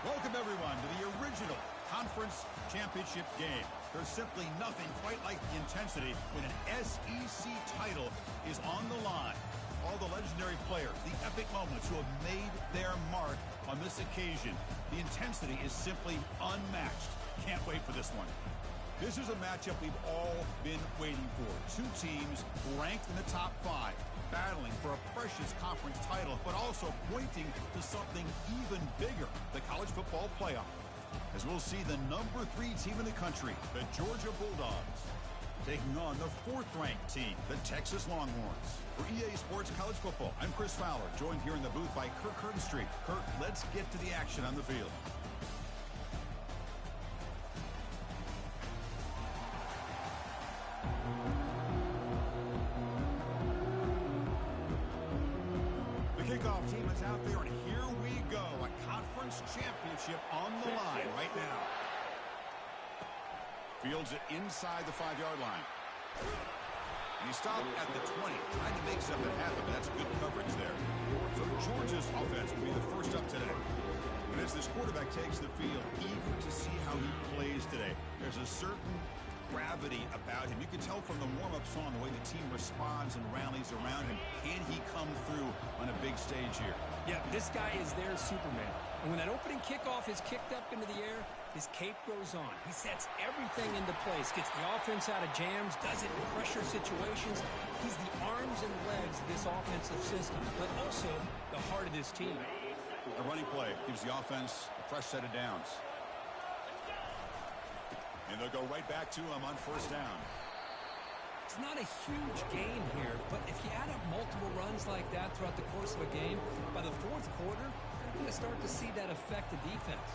Welcome, everyone, to the original conference championship game. There's simply nothing quite like the intensity when an SEC title is on the line. All the legendary players, the epic moments who have made their mark on this occasion. The intensity is simply unmatched. Can't wait for this one. This is a matchup we've all been waiting for. Two teams ranked in the top 5, battling for a precious conference title, but also pointing to something even bigger, the college football playoff. As we'll see the number 3 team in the country, the Georgia Bulldogs, taking on the 4th-ranked team, the Texas Longhorns. For EA Sports College Football, I'm Chris Fowler, joined here in the booth by Kirk Herbstreit. Kirk, let's get to the action on the field. Kickoff team is out there, and here we go. A conference championship on the line right now. Fields it inside the 5-yard line. And he stopped at the 20. Trying to make something happen, but that's good coverage there. So Georgia's offense will be the first up today. And as this quarterback takes the field, eager to see how he plays today. There's a certain gravity about him. You can tell from the warm-up song the way the team responds and rallies around him. Can he come through on a big stage here? Yeah, this guy is their Superman. And when that opening kickoff is kicked up into the air, his cape goes on. He sets everything into place, gets the offense out of jams, does it in pressure situations. He's the arms and legs of this offensive system, but also the heart of this team. The running play gives the offense a fresh set of downs. And they'll go right back to him on first down. It's not a huge gain here, but if you add up multiple runs like that throughout the course of a game, by the 4th quarter, you're going to start to see that affect the defense.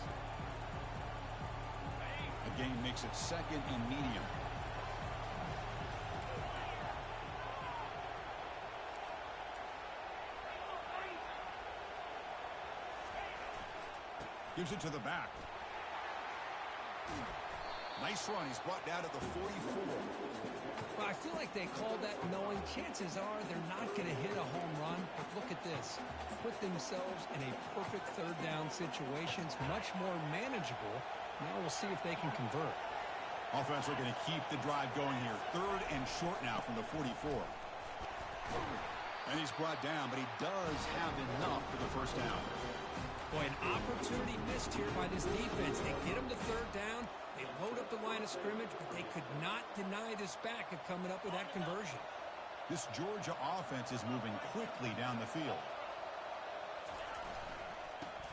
The game makes it 2nd and medium. Gives it to the back. Nice run. He's brought down at the 44. Well, I feel like they called that knowing chances are they're not going to hit a home run. But look at this. Put themselves in a perfect 3rd down situation. It's much more manageable. Now we'll see if they can convert. Offense looking to keep the drive going here. 3rd and short now from the 44. And he's brought down, but he does have enough for the first down. Boy, an opportunity missed here by this defense. They get him to 3rd down. They load up the line of scrimmage, but they could not deny this back of coming up with that conversion. This Georgia offense is moving quickly down the field.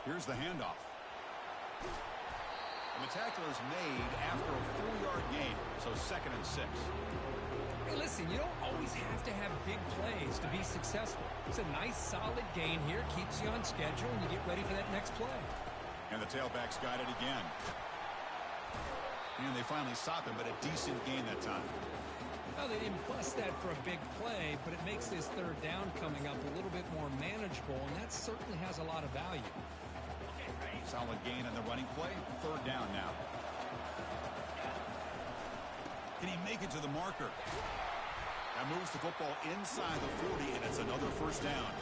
Here's the handoff. And the tackle is made after a 4-yard gain, so 2nd and 6. Hey, listen, you don't always have to have big plays to be successful. It's a nice, solid gain here, keeps you on schedule, and you get ready for that next play. And the tailback's got it again. And they finally stop him, but a decent gain that time. Well, they didn't bust that for a big play, but it makes this 3rd down coming up a little bit more manageable, and that certainly has a lot of value. Solid gain on the running play. 3rd down now. Can he make it to the marker? That moves the football inside the 40, and it's another first down.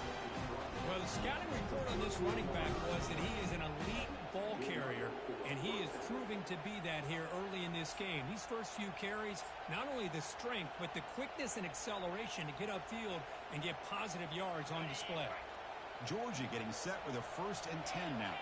Well, the scouting report on this running back was that he is an elite ball carrier, and he is proving to be that here early in this game. These first few carries, not only the strength, but the quickness and acceleration to get upfield and get positive yards on display. Georgia getting set with a 1st and 10 now.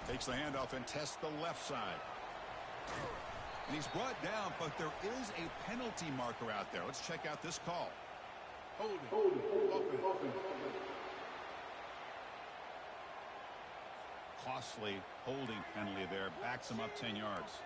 Takes the handoff and tests the left side. And he's brought down, but there is a penalty marker out there. Let's check out this call. Open. Costly holding penalty there. Backs him up 10 yards.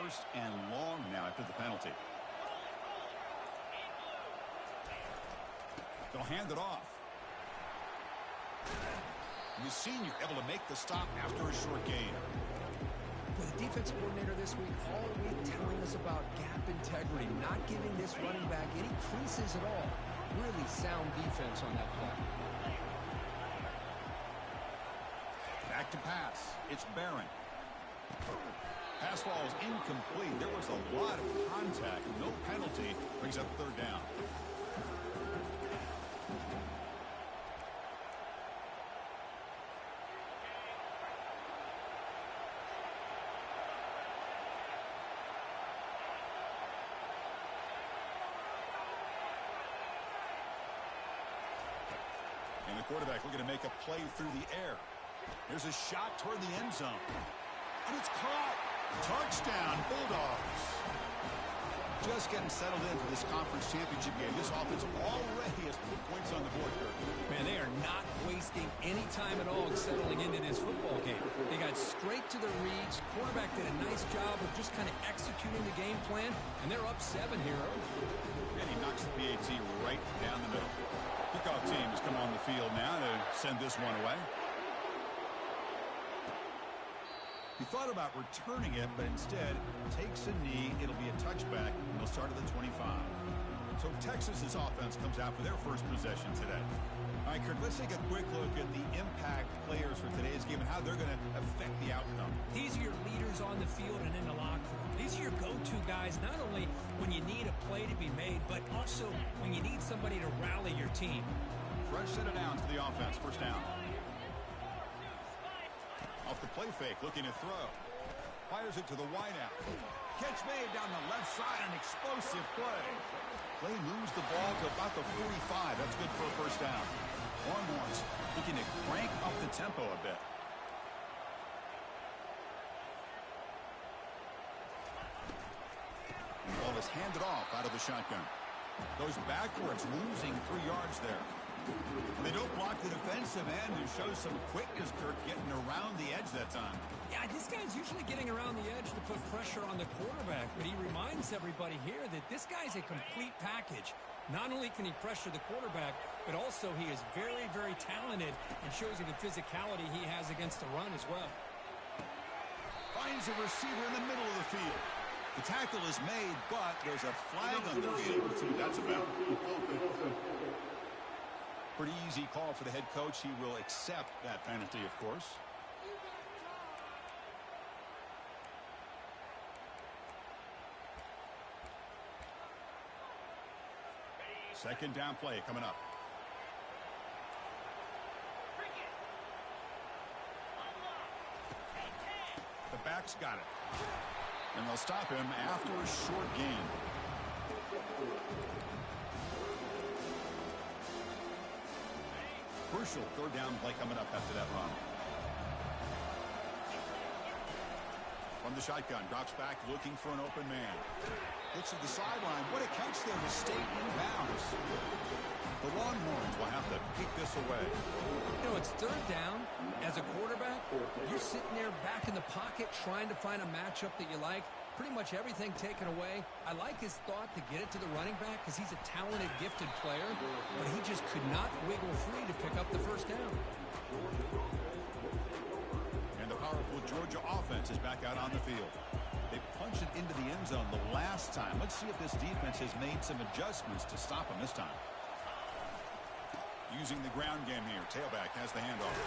First and long now after the penalty. They'll hand it off. And the senior able to make the stop after a short gain. Well, the defensive coordinator this week, all week telling us about gap integrity, not giving this running back any creases at all. Really sound defense on that play. Back to pass. It's Barron. Pass falls incomplete. There was a lot of contact. No penalty. Brings up third down. And the quarterback looking to make a play through the air. Here's a shot toward the end zone. And it's caught. Touchdown, Bulldogs. Just getting settled into this conference championship game. This offense already has put points on the board, Kirk. Man, they are not wasting any time at all settling into this football game. They got straight to the reads. Quarterback did a nice job of just kind of executing the game plan, and they're up 7 here early. And he knocks the PAT right down the middle. Kickoff team has come on the field now to send this one away. He thought about returning it, but instead takes a knee. It'll be a touchback, and they'll start at the 25. So Texas's offense comes out for their first possession today. All right, Kirk, let's take a quick look at the impact players for today's game and how they're going to affect the outcome. These are your leaders on the field and in the locker room. These are your go-to guys, not only when you need a play to be made, but also when you need somebody to rally your team. Fresh set of downs for the offense. First down. Off the play fake, looking to throw. Fires it to the wideout. Catch made down the left side, an explosive play. Clay moves the ball to about the 45. That's good for a first down. Longhorns looking to crank up the tempo a bit. The ball is handed off out of the shotgun. Goes backwards, losing 3 yards there. They don't block the defensive end and show some quickness, Kirk, getting around the edge that time. Yeah, this guy's usually getting around the edge to put pressure on the quarterback, but he reminds everybody here that this guy's a complete package. Not only can he pressure the quarterback, but also he is very, very talented and shows you the physicality he has against the run as well. Finds a receiver in the middle of the field. The tackle is made, but there's a flag on the field. That's about pretty easy call for the head coach. He will accept that penalty, of course. Second down play coming up. The back's got it. And they'll stop him after a short gain. Crucial third down play coming up after that run. From the shotgun, drops back looking for an open man. Looks at the sideline. What a catch there to stay in bounds. The Longhorns will have to kick this away. You know, it's third down. As a quarterback, you're sitting there back in the pocket trying to find a matchup that you like. Pretty much everything taken away. I like his thought to get it to the running back because he's a talented, gifted player, but he just could not wiggle free to pick up the first down. And the powerful Georgia offense is back out on the field. They punched it into the end zone the last time. Let's see if this defense has made some adjustments to stop them this time. Using the ground game here. Tailback has the handoff.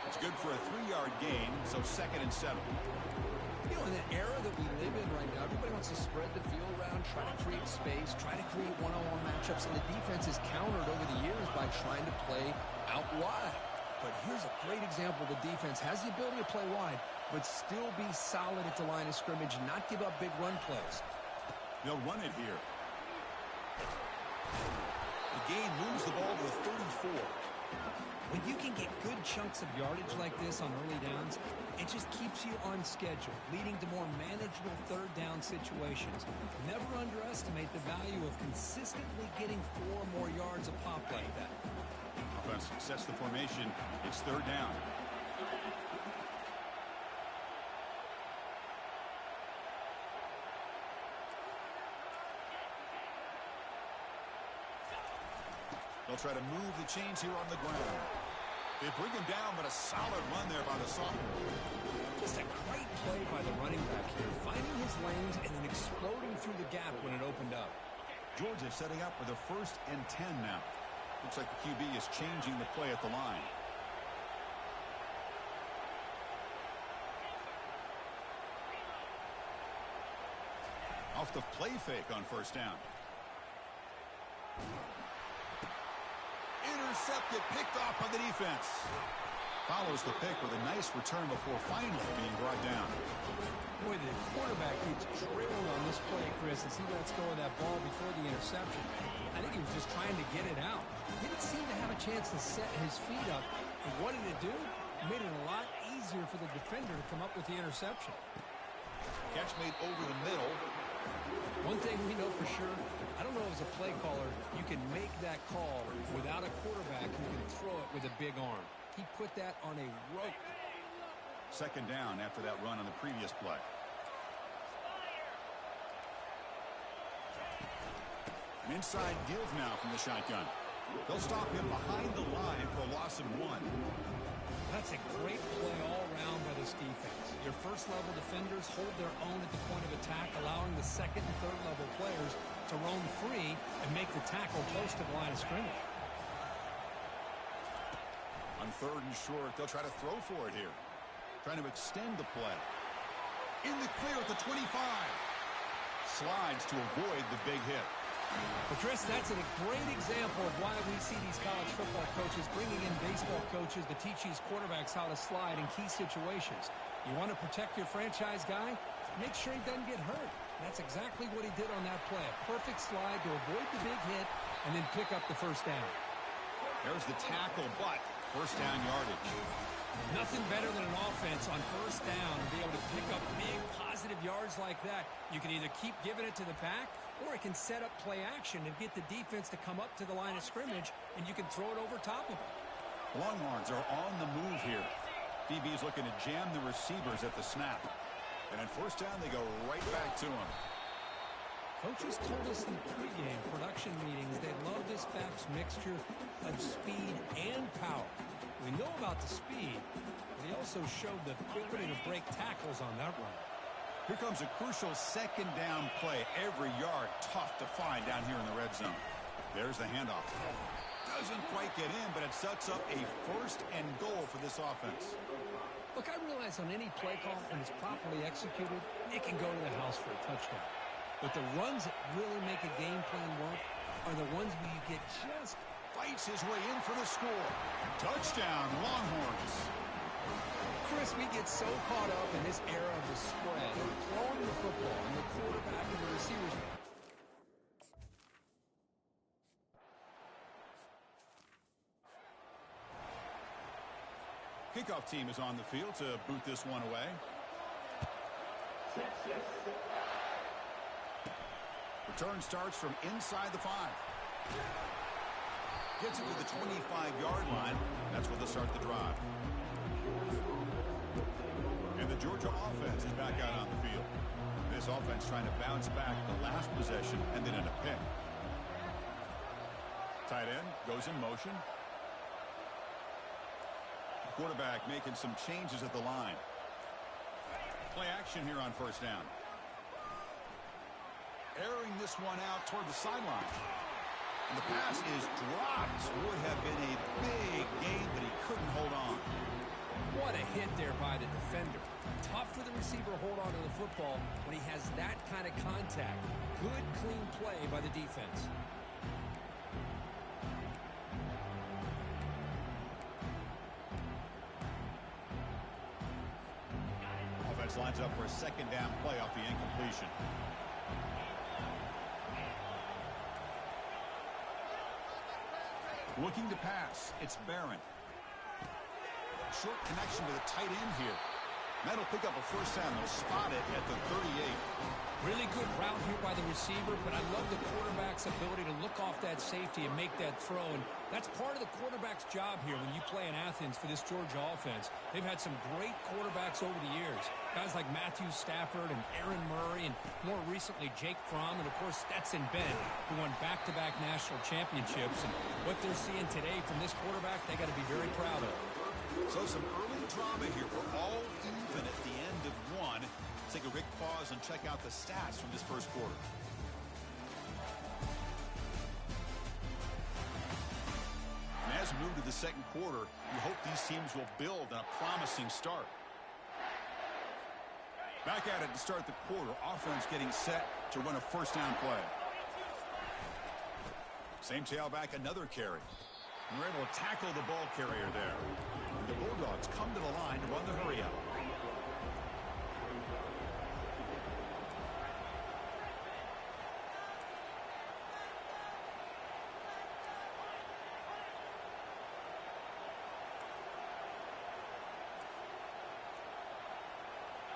It's good for a 3-yard gain, so 2nd and 7. You know, in the era that we live in right now, everybody wants to spread the field around, try to create space, try to create one-on-one matchups, and the defense is countered over the years by trying to play out wide. But here's a great example. The defense has the ability to play wide, but still be solid at the line of scrimmage and not give up big run plays. They'll run it here. The gain moves the ball to the 34. When you can get good chunks of yardage like this on early downs, it just keeps you on schedule, leading to more manageable third down situations. Never underestimate the value of consistently getting 4 more yards a pop like that. Offense sets the formation. It's third down. They'll try to move the chains here on the ground. They bring him down, but a solid run there by the sophomore. Just a great play by the running back here, finding his lanes and then exploding through the gap when it opened up. Georgia setting up with a 1st and 10 now. Looks like the QB is changing the play at the line. Off the play fake on 1st down. Intercepted, picked off by the defense. Follows the pick with a nice return before finally being brought down. Boy, the quarterback keeps trailing on this play, Chris, as he lets go of that ball before the interception. I think he was just trying to get it out. He didn't seem to have a chance to set his feet up. And what did it do? It made it a lot easier for the defender to come up with the interception. Catch made over the middle. One thing we know for sure, I don't know as a play caller, you can make that call without a quarterback who can throw it with a big arm. He put that on a rope. 2nd down after that run on the previous play. An inside give now from the shotgun. They'll stop him behind the line for a loss of 1. That's a great play all around by this defense. Your first-level defenders hold their own at the point of attack, allowing the 2nd and 3rd-level players to roam free and make the tackle close to the line of scrimmage. On 3rd and short, they'll try to throw for it here. Trying to extend the play. In the clear at the 25. Slides to avoid the big hit. But Chris, that's a great example of why we see these college football coaches bringing in baseball coaches to teach these quarterbacks how to slide in key situations. You want to protect your franchise guy? Make sure he doesn't get hurt. That's exactly what he did on that play. A perfect slide to avoid the big hit and then pick up the 1st down. There's the tackle, but 1st down yardage. Nothing better than an offense on 1st down to be able to pick up big positive yards like that. You can either keep giving it to the pack, or it can set up play action and get the defense to come up to the line of scrimmage, and you can throw it over top of it. Longhorns are on the move here. DB's looking to jam the receivers at the snap. And on 1st down, they go right back to him. Coaches told us in pregame production meetings they love this back's mixture of speed and power. We know about the speed, but he also showed the ability to break tackles on that run. Here comes a crucial 2nd down play. Every yard tough to find down here in the red zone. There's the handoff. Doesn't quite get in, but it sets up a 1st and goal for this offense. Look, I realize on any play call, when it's properly executed, it can go to the house for a touchdown. But the runs that really make a game plan work are the ones where you get just... Fights his way in for the score. Touchdown, Longhorns. Chris, we get so caught up in this era of the spread, throwing the football and the quarterback and the receivers. Kickoff team is on the field to boot this one away. Return starts from inside the 5. Gets it to the 25-yard line. That's where they'll start the drive. And the Georgia offense is back out on the field. This offense trying to bounce back the last possession and then in a pick. Tight end goes in motion. The quarterback making some changes at the line. Play action here on 1st down. Airing this one out toward the sideline. And the pass is dropped. Would have been a big gain, but he couldn't hold on. What a hit there by the defender. Tough for the receiver to hold on to the football when he has that kind of contact. Good, clean play by the defense. Offense lines up for a 2nd down play off the incompletion. Looking to pass, it's Barron. Short connection to the tight end here. That'll pick up a 1st down. They'll spot it at the 38. Really good route here by the receiver, but I love the quarterback's ability to look off that safety and make that throw. And that's part of the quarterback's job here when you play in Athens for this Georgia offense. They've had some great quarterbacks over the years. Guys like Matthew Stafford and Aaron Murray and more recently Jake Fromm and, of course, Stetson Bennett, who won back-to-back national championships. And what they're seeing today from this quarterback, they got to be very proud of. So some early drama here. We're all even at the end of one. Let's take a quick pause and check out the stats from this first quarter. And as we move to the second quarter, you hope these teams will build on a promising start. Back at it to start the quarter. Offense getting set to run a first down play. Same tailback, another carry. And we're able to tackle the ball carrier there. The Bulldogs come to the line to run the hurry out.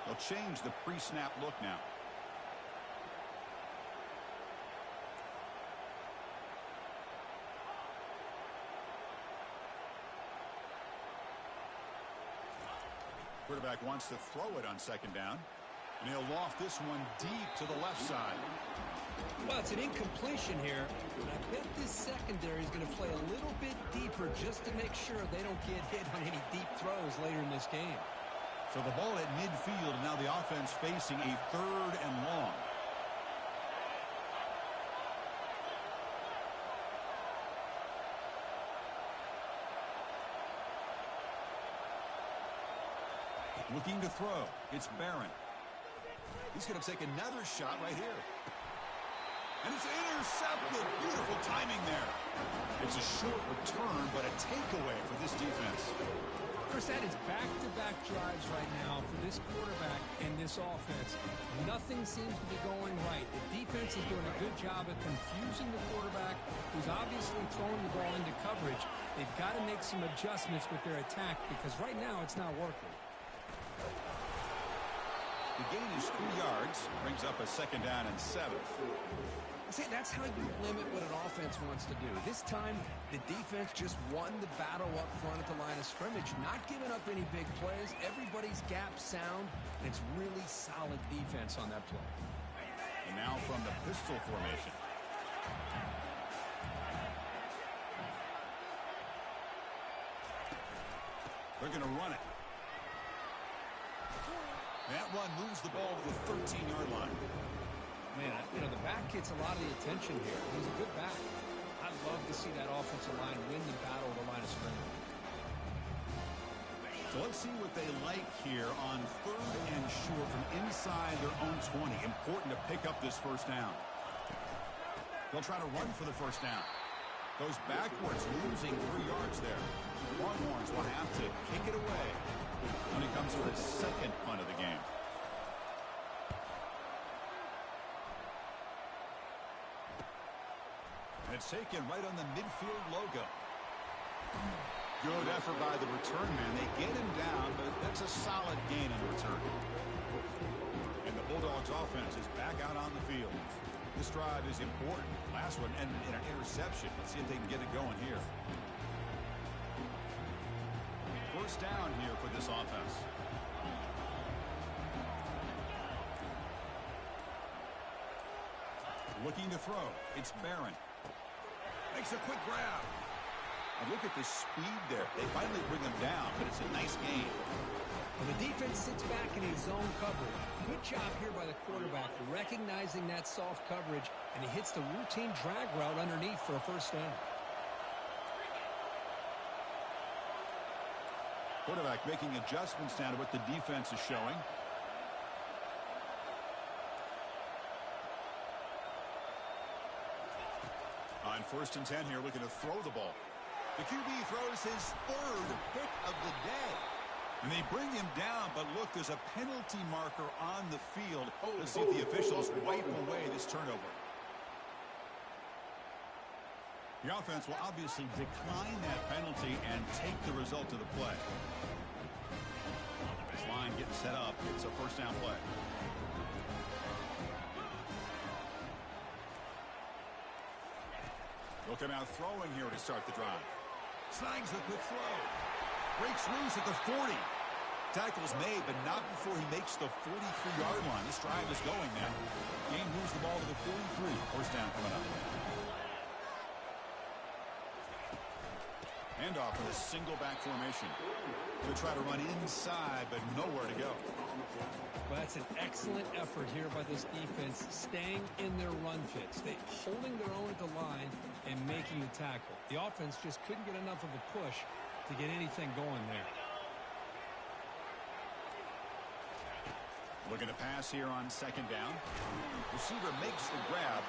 They'll change the pre-snap look now. Quarterback wants to throw it on second down. And he'll loft this one deep to the left side. Well, it's an incompletion here. But I bet this secondary is going to play a little bit deeper just to make sure they don't get hit on any deep throws later in this game. So the ball at midfield, and now the offense facing a third and long. Looking to throw. It's Barron. He's going to take another shot right here. And it's intercepted. Beautiful timing there. It's a short return, but a takeaway for this defense. Chris, that is back-to-back drives right now for this quarterback and this offense. Nothing seems to be going right. The defense is doing a good job of confusing the quarterback, who's obviously throwing the ball into coverage. They've got to make some adjustments with their attack because right now it's not working. The gain is 3 yards, brings up a second down and 7. See, that's how you limit what an offense wants to do. This time, the defense just won the battle up front at the line of scrimmage, not giving up any big plays. Everybody's gap sound, and it's really solid defense on that play. And now from the pistol formation. They're going to run it. That one moves the ball to the 13-yard line. Man, you know, the back gets a lot of the attention here. He's a good back. I'd love to see that offensive line win the battle of the line of scrimmage. So let's see what they like here on third and short from inside their own 20. Important to pick up this first down. They'll try to run for the first down. Goes backwards, losing 3 yards there. Longhorns will have to kick it away when it comes for the second punt of the game. And it's taken right on the midfield logo. Good effort by the return man. They get him down, but that's a solid gain on the return. And the Bulldogs offense is back out on the field. This drive is important. Last one ended in an interception. Let's see if they can get it going here. First down here for this offense. Looking to throw. It's Barron. Makes a quick grab. And look at the speed there. They finally bring him down, but it's a nice gain. And the defense sits back in a zone coverage. Good job here by the quarterback recognizing that soft coverage, and he hits the routine drag route underneath for a first down. Quarterback making adjustments down to what the defense is showing. On 1st and 10 here, looking to throw the ball. The QB throws his third pick of the day. And they bring him down, but look, there's a penalty marker on the field. Let's see if the officials wipe away this turnover. The offense will obviously decline that penalty and take the result of the play. This line getting set up. It's a first down play. They'll come out throwing here to start the drive. Snags the quick throw. Breaks loose at the 40. Tackle's made, but not before he makes the 43-yard line. This drive is going now. Game moves the ball to the 43. First down coming up. Handoff in a single back formation. To try to run inside, but nowhere to go. Well, that's an excellent effort here by this defense, staying in their run fits. They holding their own at the line and making the tackle. The offense just couldn't get enough of a push to get anything going there. Looking to pass here on second down. Receiver makes the grab.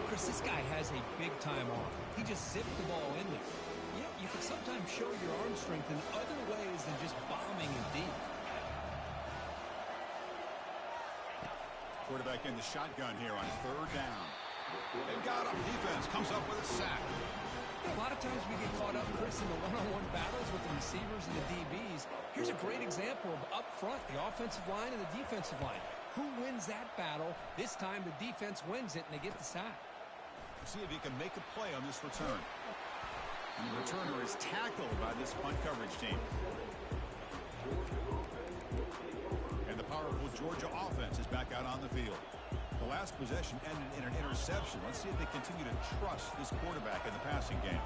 Chris, this guy has a big-time arm. He just zipped the ball in there. Yeah, you can sometimes show your arm strength in other ways than just bombing it deep. Quarterback in the shotgun here on third down. They've got him. Defense comes up with a sack. A lot of times we get caught up, Chris, in the one-on-one battles with the receivers and the DBs. Here's a great example of up front, the offensive line and the defensive line. Who wins that battle? This time the defense wins it, and they get the sack. See if he can make a play on this return. And the returner is tackled by this punt coverage team. And the powerful Georgia offense is back out on the field. The last possession ended in an interception. Let's see if they continue to trust this quarterback in the passing game.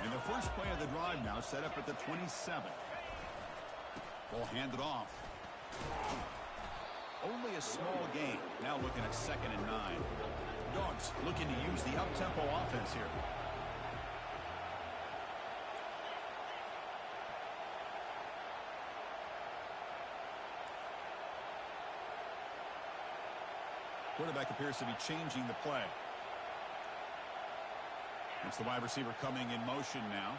And the first play of the drive now set up at the 27. Ball handed off. Only a small gain. Now looking at 2nd and 9. Dogs looking to use the up-tempo offense here. Quarterback appears to be changing the play. It's the wide receiver coming in motion now.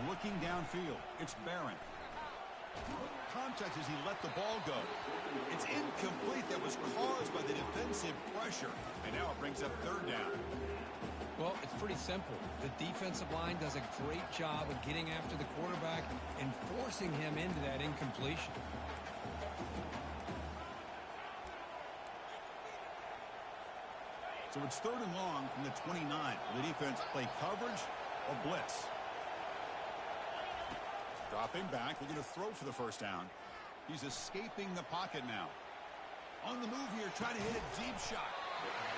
Looking downfield, it's Barron. Contact as he let the ball go. It's incomplete. That was caused by the defensive pressure. And now it brings up third down. Well, it's pretty simple. The defensive line does a great job of getting after the quarterback and forcing him into that incompletion. So it's 3rd and long from the 29. Will the defense play coverage or blitz? Dropping back, looking to throw for the first down. He's escaping the pocket now. On the move here, trying to hit a deep shot.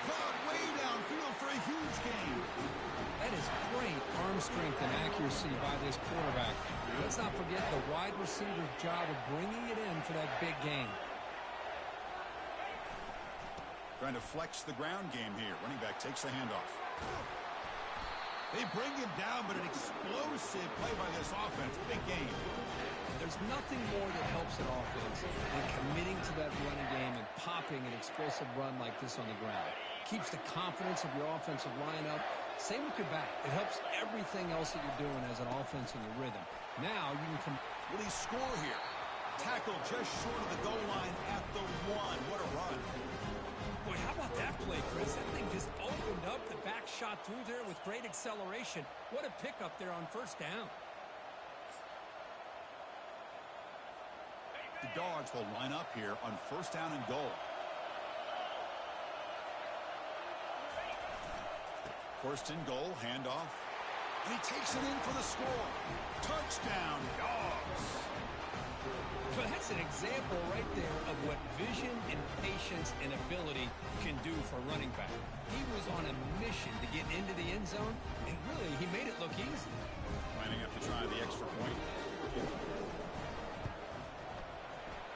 Caught way downfield for a huge gain. That is great arm strength and accuracy by this quarterback. Let's not forget the wide receiver's job of bringing it in for that big gain. Trying to flex the ground game here. Running back takes the handoff. They bring him down, but an explosive play by this offense. Big game. There's nothing more that helps an offense than committing to that running game and popping an explosive run like this on the ground. Keeps the confidence of your offensive line up. Same with your back. It helps everything else that you're doing as an offense in your rhythm. Now you can Will he score here? Tackle just short of the goal line at the 1. What a run. Boy, how about that play, Chris? That thing just opened up. The back shot through there with great acceleration. What a pickup there on first down. The Dogs will line up here on 1st down and goal. 1st and goal, handoff. And he takes it in for the score. Touchdown, Dogs. Well, that's an example right there of what vision and patience and ability can do for a running back. He was on a mission to get into the end zone, and really, he made it look easy. Lining up to try the extra point.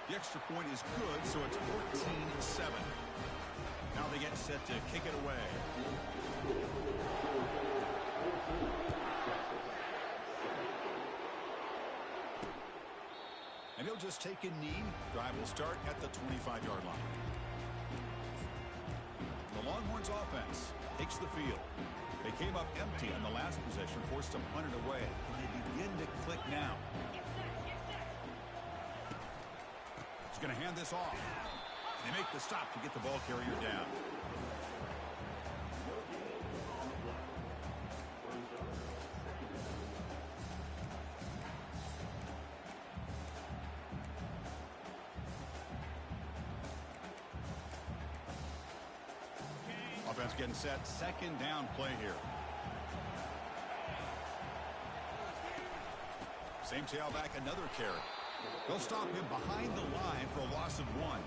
The extra point is good, so it's 14-7. Now they get set to kick it away. And he'll just take a knee. Drive will start at the 25-yard line. The Longhorns offense takes the field. They came up empty on the last possession, forced to punt it away. And they begin to click now. He's going to hand this off. They make the stop to get the ball carrier down. Offense getting set. 2nd down play here. Same tailback, another carry. They'll stop him behind the line for a loss of 1.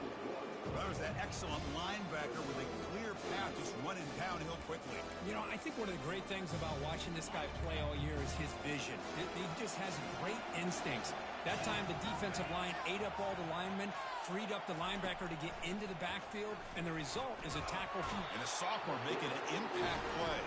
Well, there's that excellent linebacker with a clear path just running downhill quickly. You know, I think one of the great things about watching this guy play all year is his vision. He just has great instincts. That time, the defensive line ate up all the linemen, freed up the linebacker to get into the backfield, and the result is a tackle for... And a sophomore making an impact play.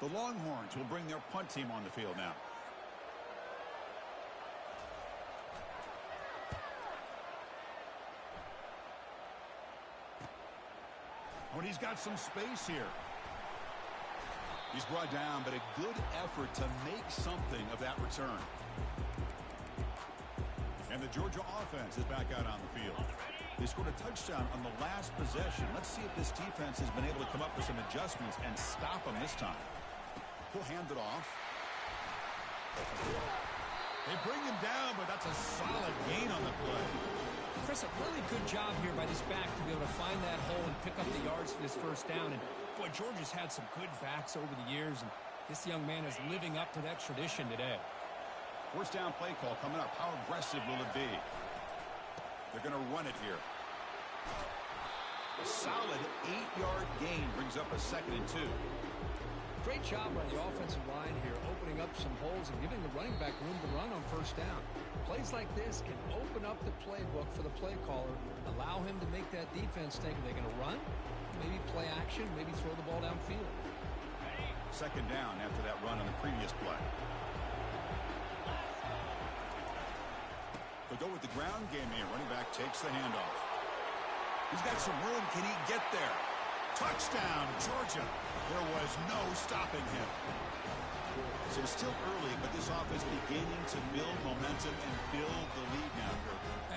The Longhorns will bring their punt team on the field now. Oh, and he's got some space here. He's brought down, but a good effort to make something of that return. And the Georgia offense is back out on the field. They scored a touchdown on the last possession. Let's see if this defense has been able to come up with some adjustments and stop them this time. He'll hand it off. They bring him down, but that's a solid gain on the play. Chris, a really good job here by this back to be able to find that hole and pick up the yards for this first down. And, boy, Georgia's had some good backs over the years, and this young man is living up to that tradition today. First down play call coming up. How aggressive will it be? They're going to run it here. A solid 8-yard gain brings up a 2nd and 2. Great job by the offensive line here, opening up some holes and giving the running back room to run on first down. Plays like this can open up the playbook for the play caller, allow him to make that defense think, are they going to run? Maybe play action, maybe throw the ball downfield. 2nd down after that run on the previous play. They'll go with the ground game here. Running back takes the handoff. He's got some room. Can he get there? Touchdown, Georgia. There was no stopping him. So it's still early, but this offense beginning to build momentum and build the lead now.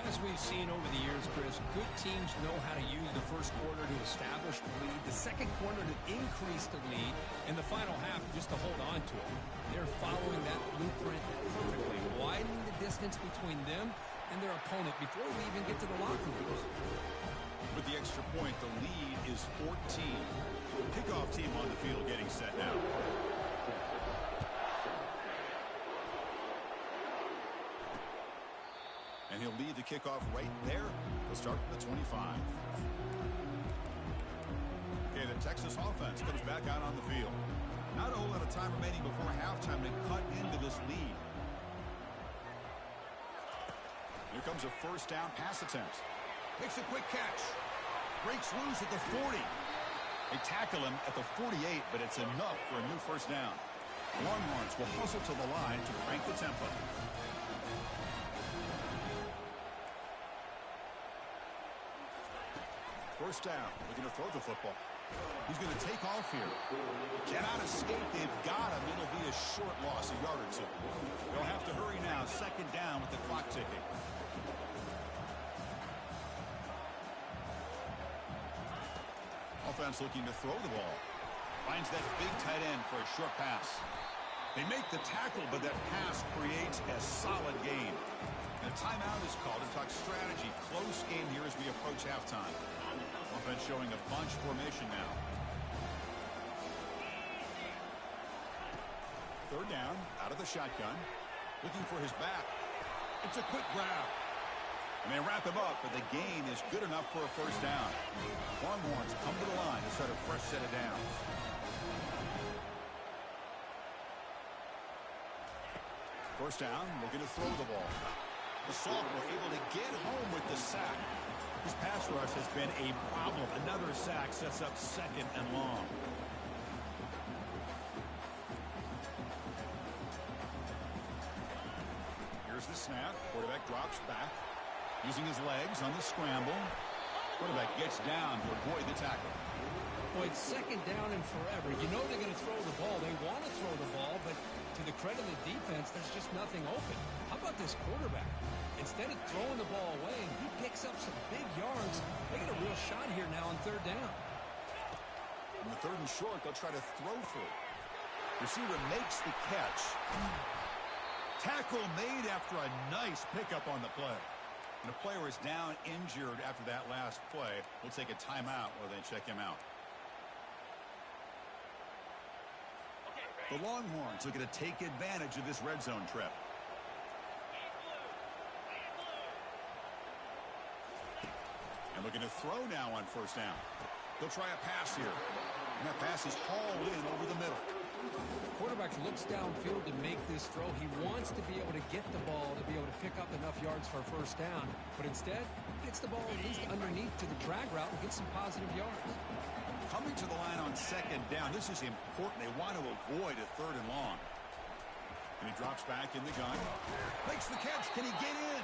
As we've seen over the years, Chris, good teams know how to use the first quarter to establish the lead, the second quarter to increase the lead, and the final half just to hold on to it. They're following that blueprint perfectly, widening the distance between them and their opponent before we even get to the locker rooms. With the extra point, the lead is 14. Kickoff team on the field getting set now. And he'll lead the kickoff right there. He'll start from the 25. Okay, the Texas offense comes back out on the field. Not a whole lot of time remaining before halftime to cut into this lead. Here comes a first down pass attempt. Makes a quick catch. Breaks loose at the 40. They tackle him at the 48, but it's enough for a new first down. Longhorns will hustle to the line to crank the tempo. First down, looking to throw the football. He's going to take off here. Cannot escape. They've got him. It'll be a short loss, a yard or two. They'll have to hurry now. 2nd down with the clock ticking. Offense looking to throw the ball. Finds that big tight end for a short pass. They make the tackle, but that pass creates a solid gain. And a timeout is called to talk strategy. Close game here as we approach halftime. Offense showing a bunch formation now. 3rd down, out of the shotgun. Looking for his back. It's a quick grab. And they wrap him up, but the gain is good enough for a first down. Longhorns come to the line to start a fresh set of downs. First down, looking to throw the ball. The sophomore able to get home with the sack. His pass rush has been a problem. Another sack sets up 2nd and long. Here's the snap. Quarterback drops back. Using his legs on the scramble. Quarterback gets down to avoid the tackle. Boy, it's 2nd down and forever. You know they're going to throw the ball. They want to throw the ball, but to the credit of the defense, there's just nothing open. How about this quarterback? Instead of throwing the ball away, he picks up some big yards. They get a real shot here now on 3rd down. On the 3rd and short, they'll try to throw through. Receiver makes the catch. Tackle made after a nice pickup on the play. And the player is down injured after that last play. We'll take a timeout while they check him out. The Longhorns looking to take advantage of this red zone trip. And looking to throw now on first down. They'll try a pass here. And that pass is hauled in over the middle. The quarterback looks downfield to make this throw. He wants to be able to get the ball to be able to pick up enough yards for a first down. But instead, he gets the ball at least underneath to the drag route and gets some positive yards. Coming to the line on second down, this is important. They want to avoid a third and long. And he drops back in the gun. Makes the catch. Can he get in?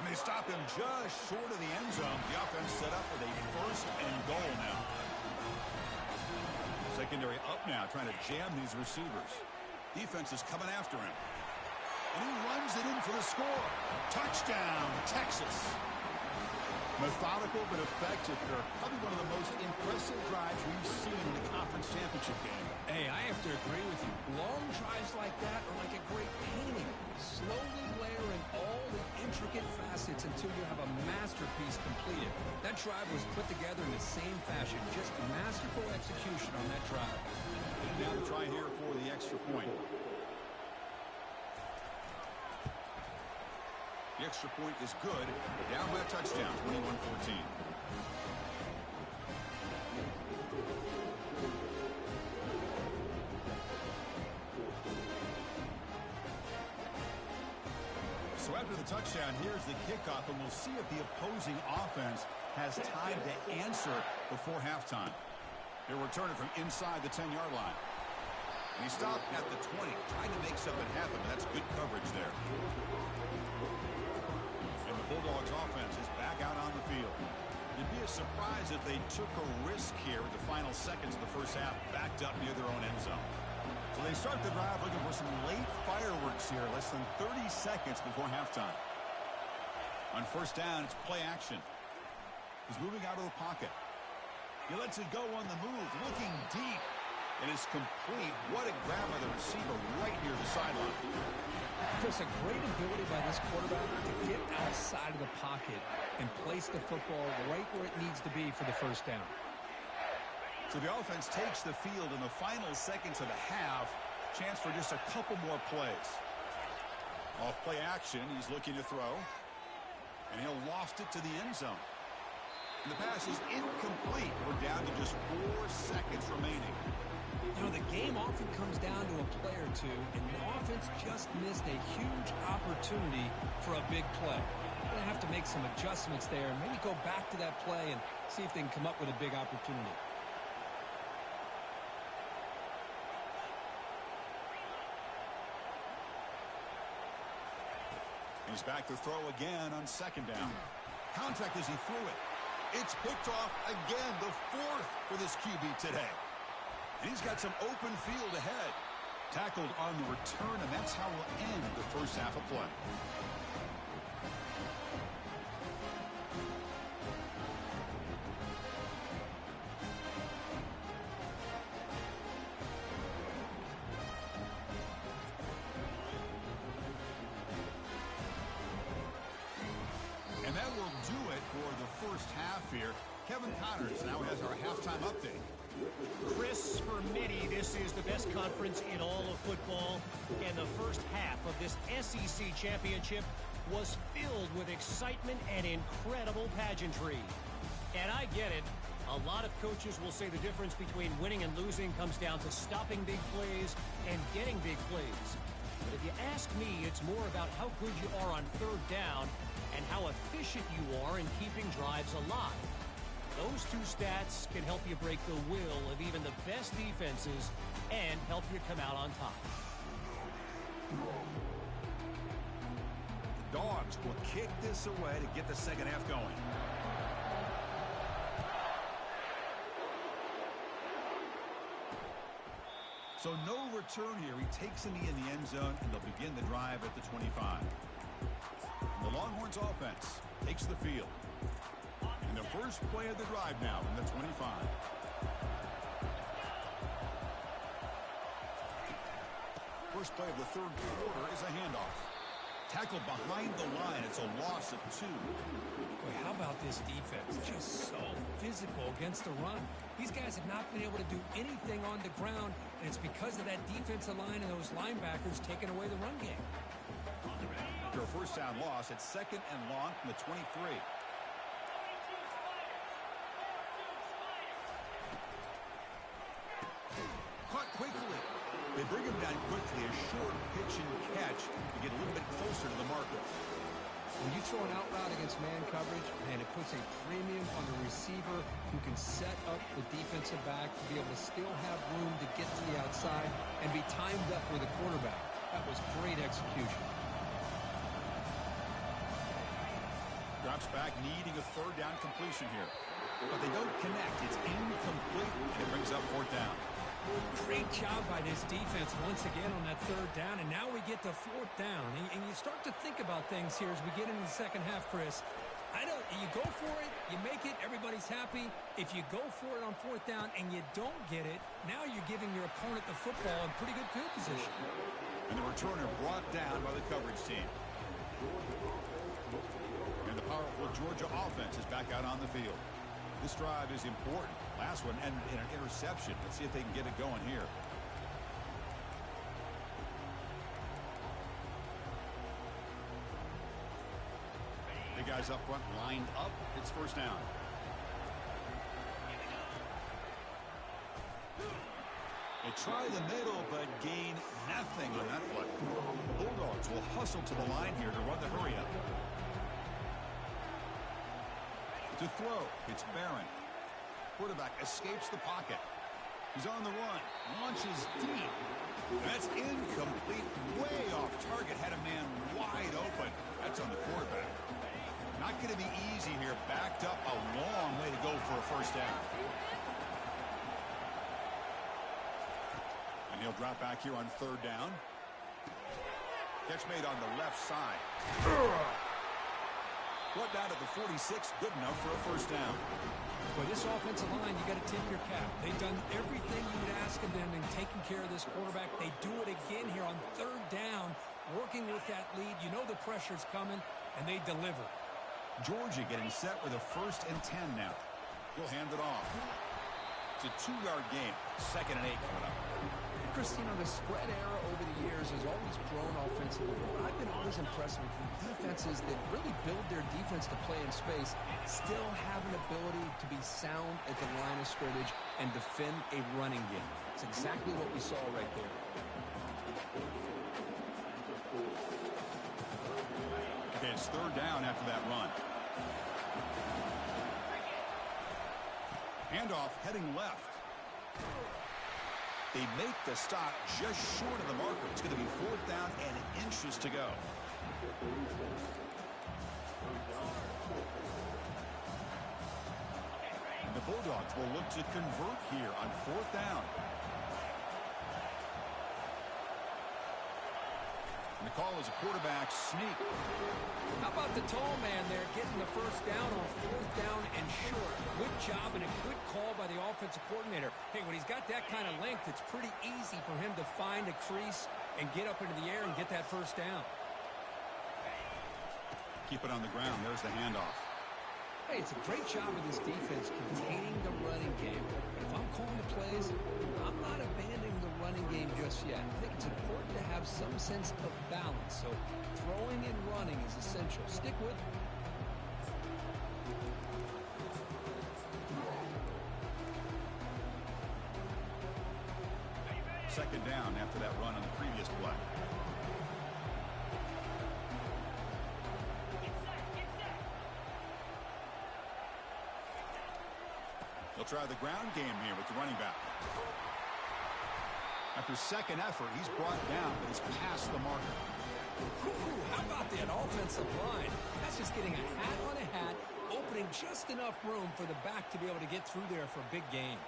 And they stop him just short of the end zone. The offense set up with a first and goal now. Secondary up now, trying to jam these receivers. Defense is coming after him. And he runs it in for the score. Touchdown, Texas. Methodical but effective, Kirk. Probably one of the most impressive drives we've seen in the conference championship game. Hey, I have to agree with you. Long drives like that are like a great painting. Slowly layering all the intricate facets until you have a masterpiece completed. That drive was put together in the same fashion. Just masterful execution on that drive. And now to try here for the extra point. The extra point is good. Down by a touchdown, 21-14. So after the touchdown, here's the kickoff, and we'll see if the opposing offense has time to answer before halftime. They'll return it from inside the 10-yard line. And he stopped at the 20, trying to make something happen. That's good coverage there. And the Bulldogs offense is back out on the field. It'd be a surprise if they took a risk here in the final seconds of the first half, backed up near their own end zone. So they start the drive looking for some late fireworks here, less than 30 seconds before halftime. On first down, it's play action. He's moving out of the pocket. He lets it go on the move, looking deep. It is complete. What a grab by the receiver right near the sideline. Chris, a great ability by this quarterback to get outside of the pocket and place the football right where it needs to be for the first down. So the offense takes the field in the final seconds of the half. Chance for just a couple more plays. Off play action, he's looking to throw. And he'll loft it to the end zone. And the pass is incomplete. We're down to just 4 seconds remaining. You know, the game often comes down to a play or two, and the offense just missed a huge opportunity for a big play. They're going to have to make some adjustments there and maybe go back to that play and see if they can come up with a big opportunity. He's back to throw again on second down. Contact as he threw it. It's picked off again, the 4th for this QB today. And he's got some open field ahead. Tackled on the return, and that's how we'll end the first half of play. And that will do it for the first half here. Kevin Connors now has our halftime update. Chris, for many, this is the best conference in all of football. And the first half of this SEC championship was filled with excitement and incredible pageantry. And I get it. A lot of coaches will say the difference between winning and losing comes down to stopping big plays and getting big plays. But if you ask me, it's more about how good you are on third down and how efficient you are in keeping drives alive. Those two stats can help you break the will of even the best defenses and help you come out on top. The Dogs will kick this away to get the second half going. So no return here. He takes a knee in the end zone, and they'll begin the drive at the 25. And the Longhorns offense takes the field. And the first play of the drive now from the 25. First play of the third quarter is a handoff. Tackled behind the line. It's a loss of 2. Boy, how about this defense? Just so physical against the run. These guys have not been able to do anything on the ground, and it's because of that defensive line and those linebackers taking away the run game. After a first down loss, it's 2nd and long from the 23. Caught quickly. They bring him down quickly. A short pitch and catch to get a little bit closer to the marker. When you throw an out route against man coverage, man, it puts a premium on the receiver who can set up the defensive back to be able to still have room to get to the outside and be timed up with the quarterback. That was great execution. Drops back, needing a 3rd down completion here. But they don't connect. It's incomplete, and it brings up 4th down. Great job by this defense once again on that 3rd down, and now we get to 4th down. And you start to think about things here as we get into the second half, Chris. You go for it, you make it, everybody's happy. If you go for it on 4th down and you don't get it, now you're giving your opponent the football in pretty good field position. And the returner brought down by the coverage team. And the powerful Georgia offense is back out on the field. This drive is important. Last one ended in an interception. Let's see if they can get it going here. The guys up front lined up. It's 1st down. They try the middle, but gain nothing on that play. The Bulldogs will hustle to the line here to run the hurry up. To throw, it's Barron. Quarterback escapes the pocket. He's on the run. Launches deep. That's incomplete. Way off target. Had a man wide open. That's on the quarterback. Not going to be easy here. Backed up a long way to go for a 1st down. And he'll drop back here on 3rd down. Catch made on the left side. What down at the 46, good enough for a 1st down. Well, this offensive line, you got to tip your cap. They've done everything you would ask of them in taking care of this quarterback. They do it again here on 3rd down, working with that lead. You know the pressure's coming, and they deliver. Georgia getting set with a 1st and 10 now. He'll hand it off. It's a 2-yard game. 2nd and 8 coming up. Christine, the spread era over the years has always grown offensively. But I've been always impressed with defenses that really build their defense to play in space, still have an ability to be sound at the line of scrimmage and defend a running game. It's exactly what we saw right there. Okay, it's 3rd down after that run. Handoff heading left. They make the stop just short of the marker. It's going to be 4th down and inches to go. And the Bulldogs will look to convert here on 4th down. And the call is a quarterback sneak. How about the tall man there getting the 1st down on 4th down and short? Good job and a good call by the offensive coordinator. Hey, when he's got that kind of length, it's pretty easy for him to find a crease and get up into the air and get that 1st down. Keep it on the ground. There's the handoff. Hey, it's a great job of this defense containing the running game. But if I'm calling the plays, I'm not abandoning the running game just yet. I think it's important to have some sense of balance. So throwing and running is essential. Stick with it. Second down after that run on the previous play. They'll try the ground game here with the running back. After second effort, he's brought down, but he's past the marker. Ooh, how about that offensive line? That's just getting a hat on a hat, opening just enough room for the back to be able to get through there for a big gain.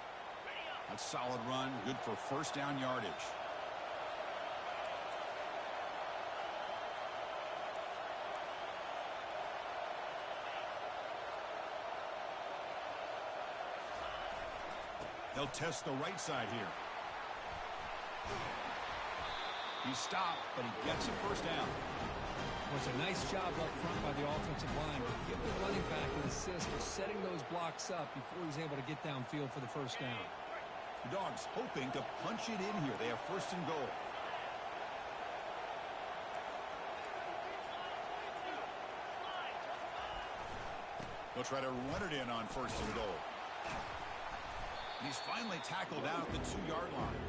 That's a solid run, good for 1st down yardage. They'll test the right side here. He's stopped, but he gets a 1st down. Was a nice job up front by the offensive line. Give the running back an assist for setting those blocks up before he's able to get downfield for the first down. The Dogs hoping to punch it in here. They have first and goal. They'll try to run it in on first and goal. He's finally tackled down at the 2-yard line.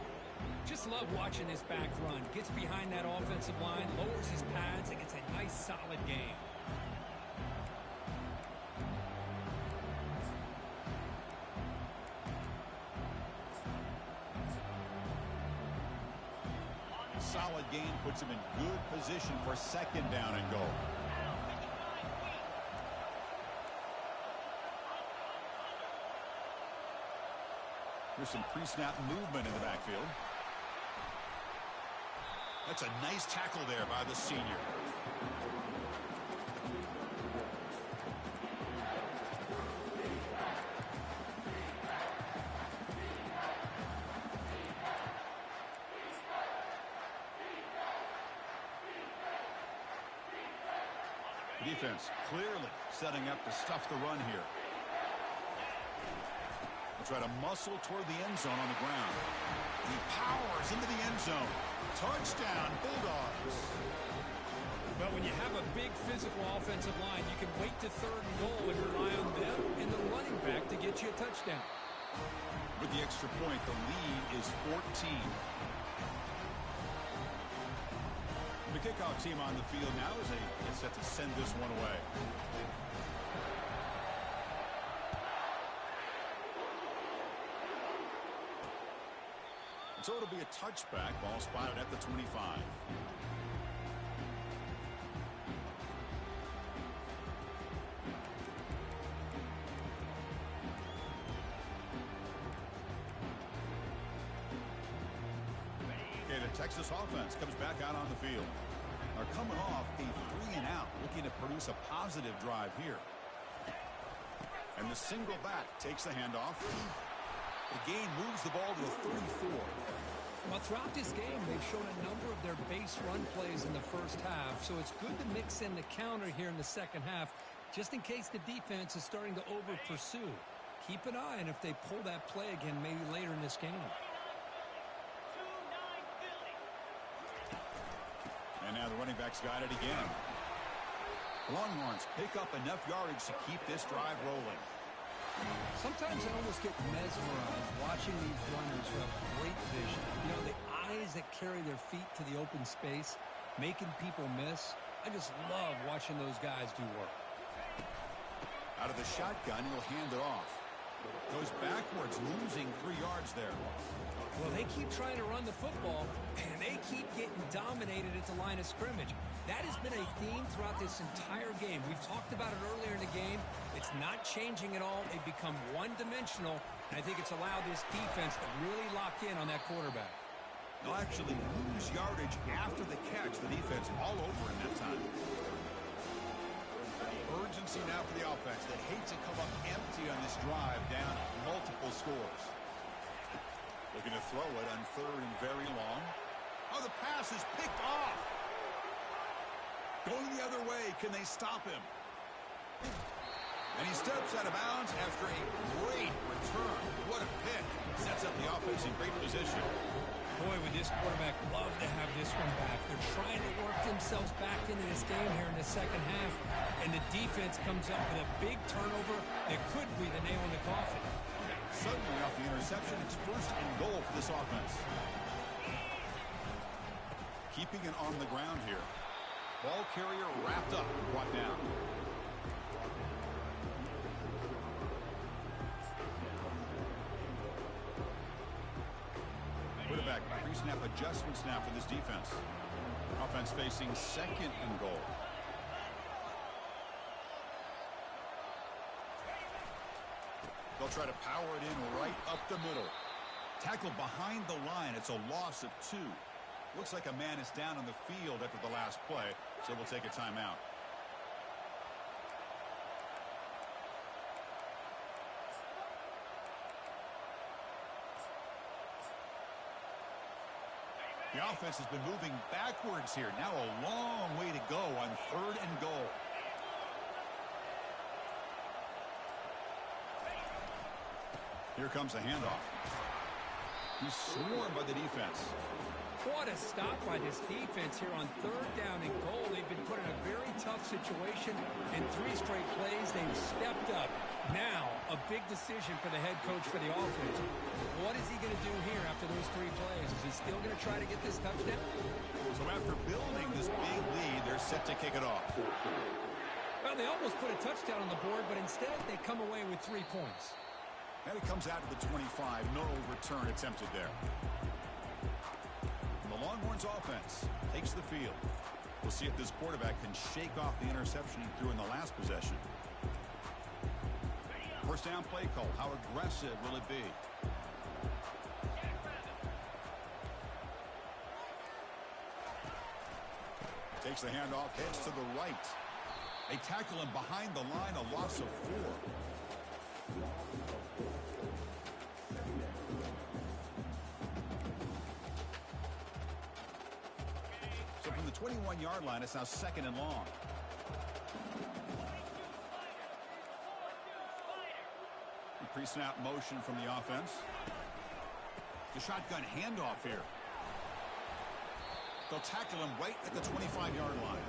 Just love watching this back run. Gets behind that offensive line, lowers his pads, and gets a nice solid gain. Solid gain puts him in good position for second down and goal. There's some pre-snap movement in the backfield. That's a nice tackle there by the senior. The defense clearly setting up to stuff the run here. Try to muscle toward the end zone on the ground. He powers into the end zone. Touchdown, Bulldogs. But when you have a big physical offensive line, you can wait to third and goal and rely on them and the running back to get you a touchdown. With the extra point, the lead is 14. The kickoff team on the field now as they get set to send this one away. So it'll be a touchback. Ball spotted at the 25. Okay, the Texas offense comes back out on the field. Are coming off a 3-and-out, looking to produce a positive drive here. And the single back takes the handoff. The game moves the ball to the 34. Well, throughout this game, they've shown a number of their base run plays in the first half, so it's good to mix in the counter here in the second half, just in case the defense is starting to over-pursue. Keep an eye on if they pull that play again maybe later in this game. And now the running back's got it again. Longhorns pick up enough yardage to keep this drive rolling. Sometimes I almost get mesmerized watching these runners who have great vision. You know, the eyes that carry their feet to the open space, making people miss. I just love watching those guys do work. Out of the shotgun, he'll hand it off. Goes backwards, losing 3 yards there. Well, they keep trying to run the football, and they keep getting dominated at the line of scrimmage. That has been a theme throughout this entire game. We've talked about it earlier in the game. It's not changing at all. They've become one-dimensional, and I think it's allowed this defense to really lock in on that quarterback. They'll actually lose yardage after the catch. The defense all over in that time. Urgency now for the offense. They hate to come up empty on this drive, down multiple scores. Looking to throw it on 3rd and very long. Oh, the pass is picked off. Going the other way. Can they stop him? And he steps out of bounds after a great return. What a pick. Sets up the offense in great position. Boy, would this quarterback love to have this one back. They're trying to work themselves back into this game here in the second half. And the defense comes up with a big turnover that could be the nail in the coffin. Suddenly off the interception, it's first and goal for this offense. Keeping it on the ground here. Ball carrier wrapped up and brought down. Quarterback pre-snap adjustments now for this defense. Offense facing second and goal. They'll try to power it in right up the middle. Tackled behind the line. It's a loss of 2. Looks like a man is down on the field after the last play, so we'll take a timeout. The offense has been moving backwards here. Now a long way to go on 3rd and goal. Here comes a handoff. He's swarmed by the defense. What a stop by this defense here on 3rd down and goal. They've been put in a very tough situation. In 3 straight plays, they've stepped up. Now, a big decision for the head coach for the offense. What is he going to do here after those 3 plays? Is he still going to try to get this touchdown? So after building this big lead, they're set to kick it off. Well, they almost put a touchdown on the board, but instead they come away with 3 points. And it comes out to the 25. No return attempted there. The Longhorns offense takes the field. We'll see if this quarterback can shake off the interception he threw in the last possession. First down play call. How aggressive will it be? Takes the handoff, heads to the right. They tackle him behind the line, a loss of 4. So from the 21-yard line, it's now 2nd and long. Pre-snap motion from the offense. The shotgun handoff here. They'll tackle him right at the 25-yard line.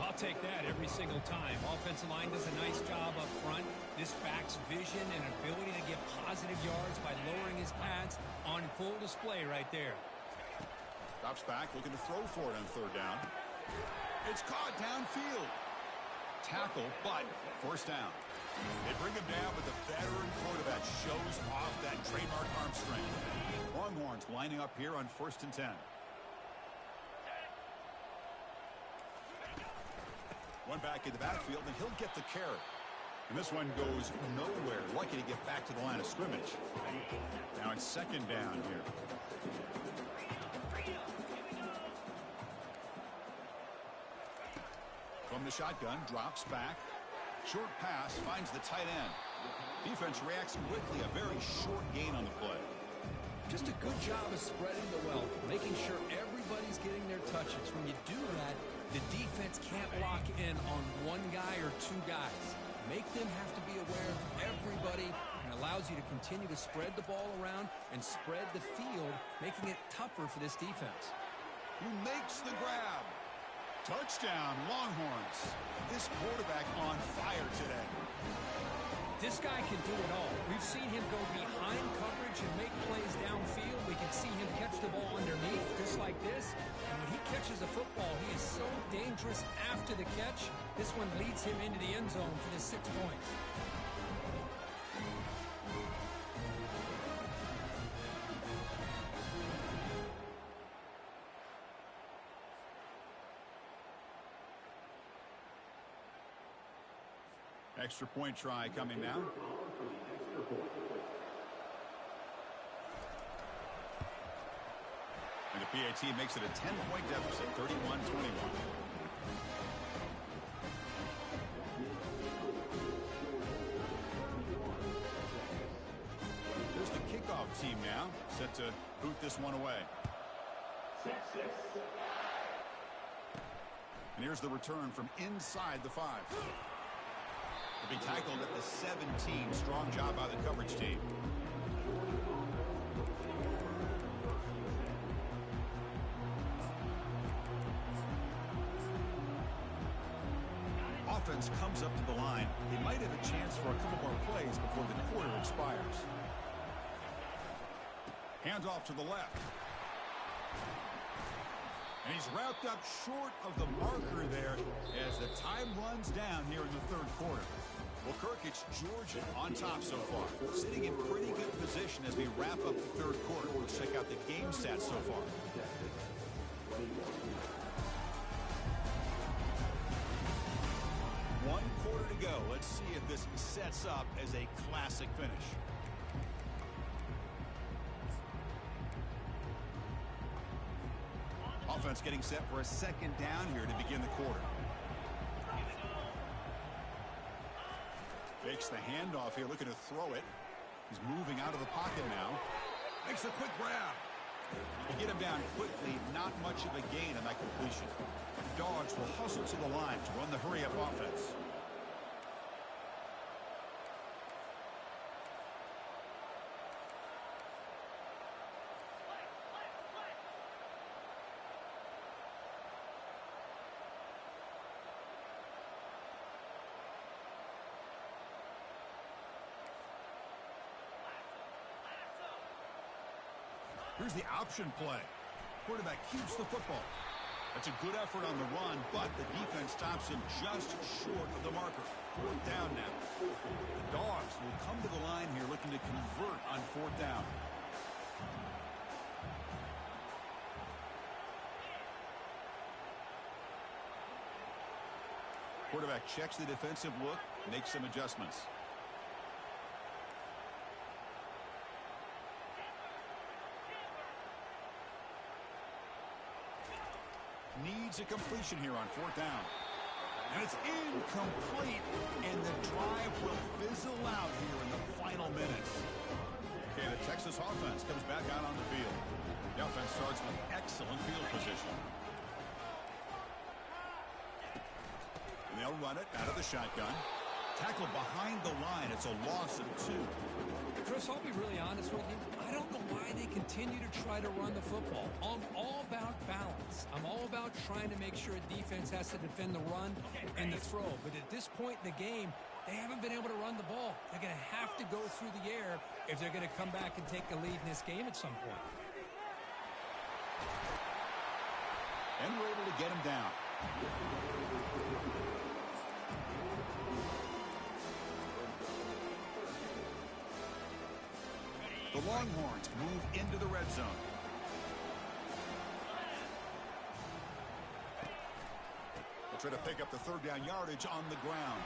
I'll take that every single time. Offensive line does a nice job up front. This back's vision and ability to get positive yards by lowering his pads on full display right there. Drops back, looking to throw for it on 3rd down. It's caught downfield. Tackle, but first down. They bring him down, but the veteran quarterback shows off that trademark arm strength. Longhorns lining up here on 1st and 10. One back in the backfield, and he'll get the carry. And this one goes nowhere. Lucky to get back to the line of scrimmage. Now it's 2nd down here. From the shotgun, drops back. Short pass, finds the tight end. Defense reacts quickly, a very short gain on the play. Just a good job of spreading the wealth, making sure everybody's getting their touches. When you do that, the defense can't lock in on one guy or 2 guys. Make them have to be aware of everybody, and allows you to continue to spread the ball around and spread the field, making it tougher for this defense. He makes the grab. Touchdown, Longhorns. This quarterback on fire today. This guy can do it all. We've seen him go behind coverage and make plays downfield. We can see him catch the ball underneath just like this. And when he catches the football, he is so dangerous after the catch. This one leads him into the end zone for the 6 points. Extra point try coming now. And the PAT makes it a 10-point deficit, 31-21. There's the kickoff team now, set to boot this one away. And here's the return from inside the 5. Will be tackled at the 17. Strong job by the coverage team. Offense comes up to the line. They might have a chance for a couple more plays before the quarter expires. Hands off to the left. And he's wrapped up short of the marker there as the time runs down here in the 3rd quarter. Well, Kirk, it's Georgia on top so far. Sitting in pretty good position as we wrap up the 3rd quarter. We'll check out the game stats so far. One quarter to go. Let's see if this sets up as a classic finish. Offense getting set for a 2nd down here to begin the quarter. Fakes the handoff here, looking to throw it. He's moving out of the pocket now. Makes a quick grab. You get him down quickly, not much of a gain on that completion. The Dogs will hustle to the line to run the hurry-up offense. Here's the option play. Quarterback keeps the football. That's a good effort on the run, but the defense stops him just short of the marker. 4th down now. The Dogs will come to the line here looking to convert on 4th down. Quarterback checks the defensive look, makes some adjustments. Needs a completion here on 4th down. And it's incomplete, and the drive will fizzle out here in the final minutes. Okay, the Texas offense comes back out on the field. The offense starts with excellent field position. And they'll run it out of the shotgun. Tackle behind the line. It's a loss of 2. Chris, I'll be really honest with you. I don't know why they continue to try to run the football. I'm all about balance. I'm all about trying to make sure a defense has to defend the run and the throw. But at this point in the game, they haven't been able to run the ball. They're going to have to go through the air if they're going to come back and take the lead in this game at some point. And we're able to get him down. The Longhorns move into the red zone. They'll try to pick up the 3rd down yardage on the ground.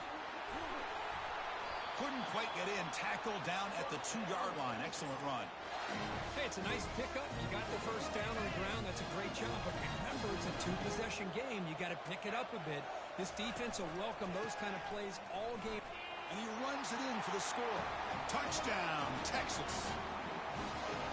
Couldn't quite get in. Tackle down at the 2-yard line. Excellent run. Hey, it's a nice pickup. You got the 1st down on the ground. That's a great job. But remember, it's a 2-possession game. You got to pick it up a bit. This defense will welcome those kind of plays all game. And he runs it in for the score. Touchdown, Texas.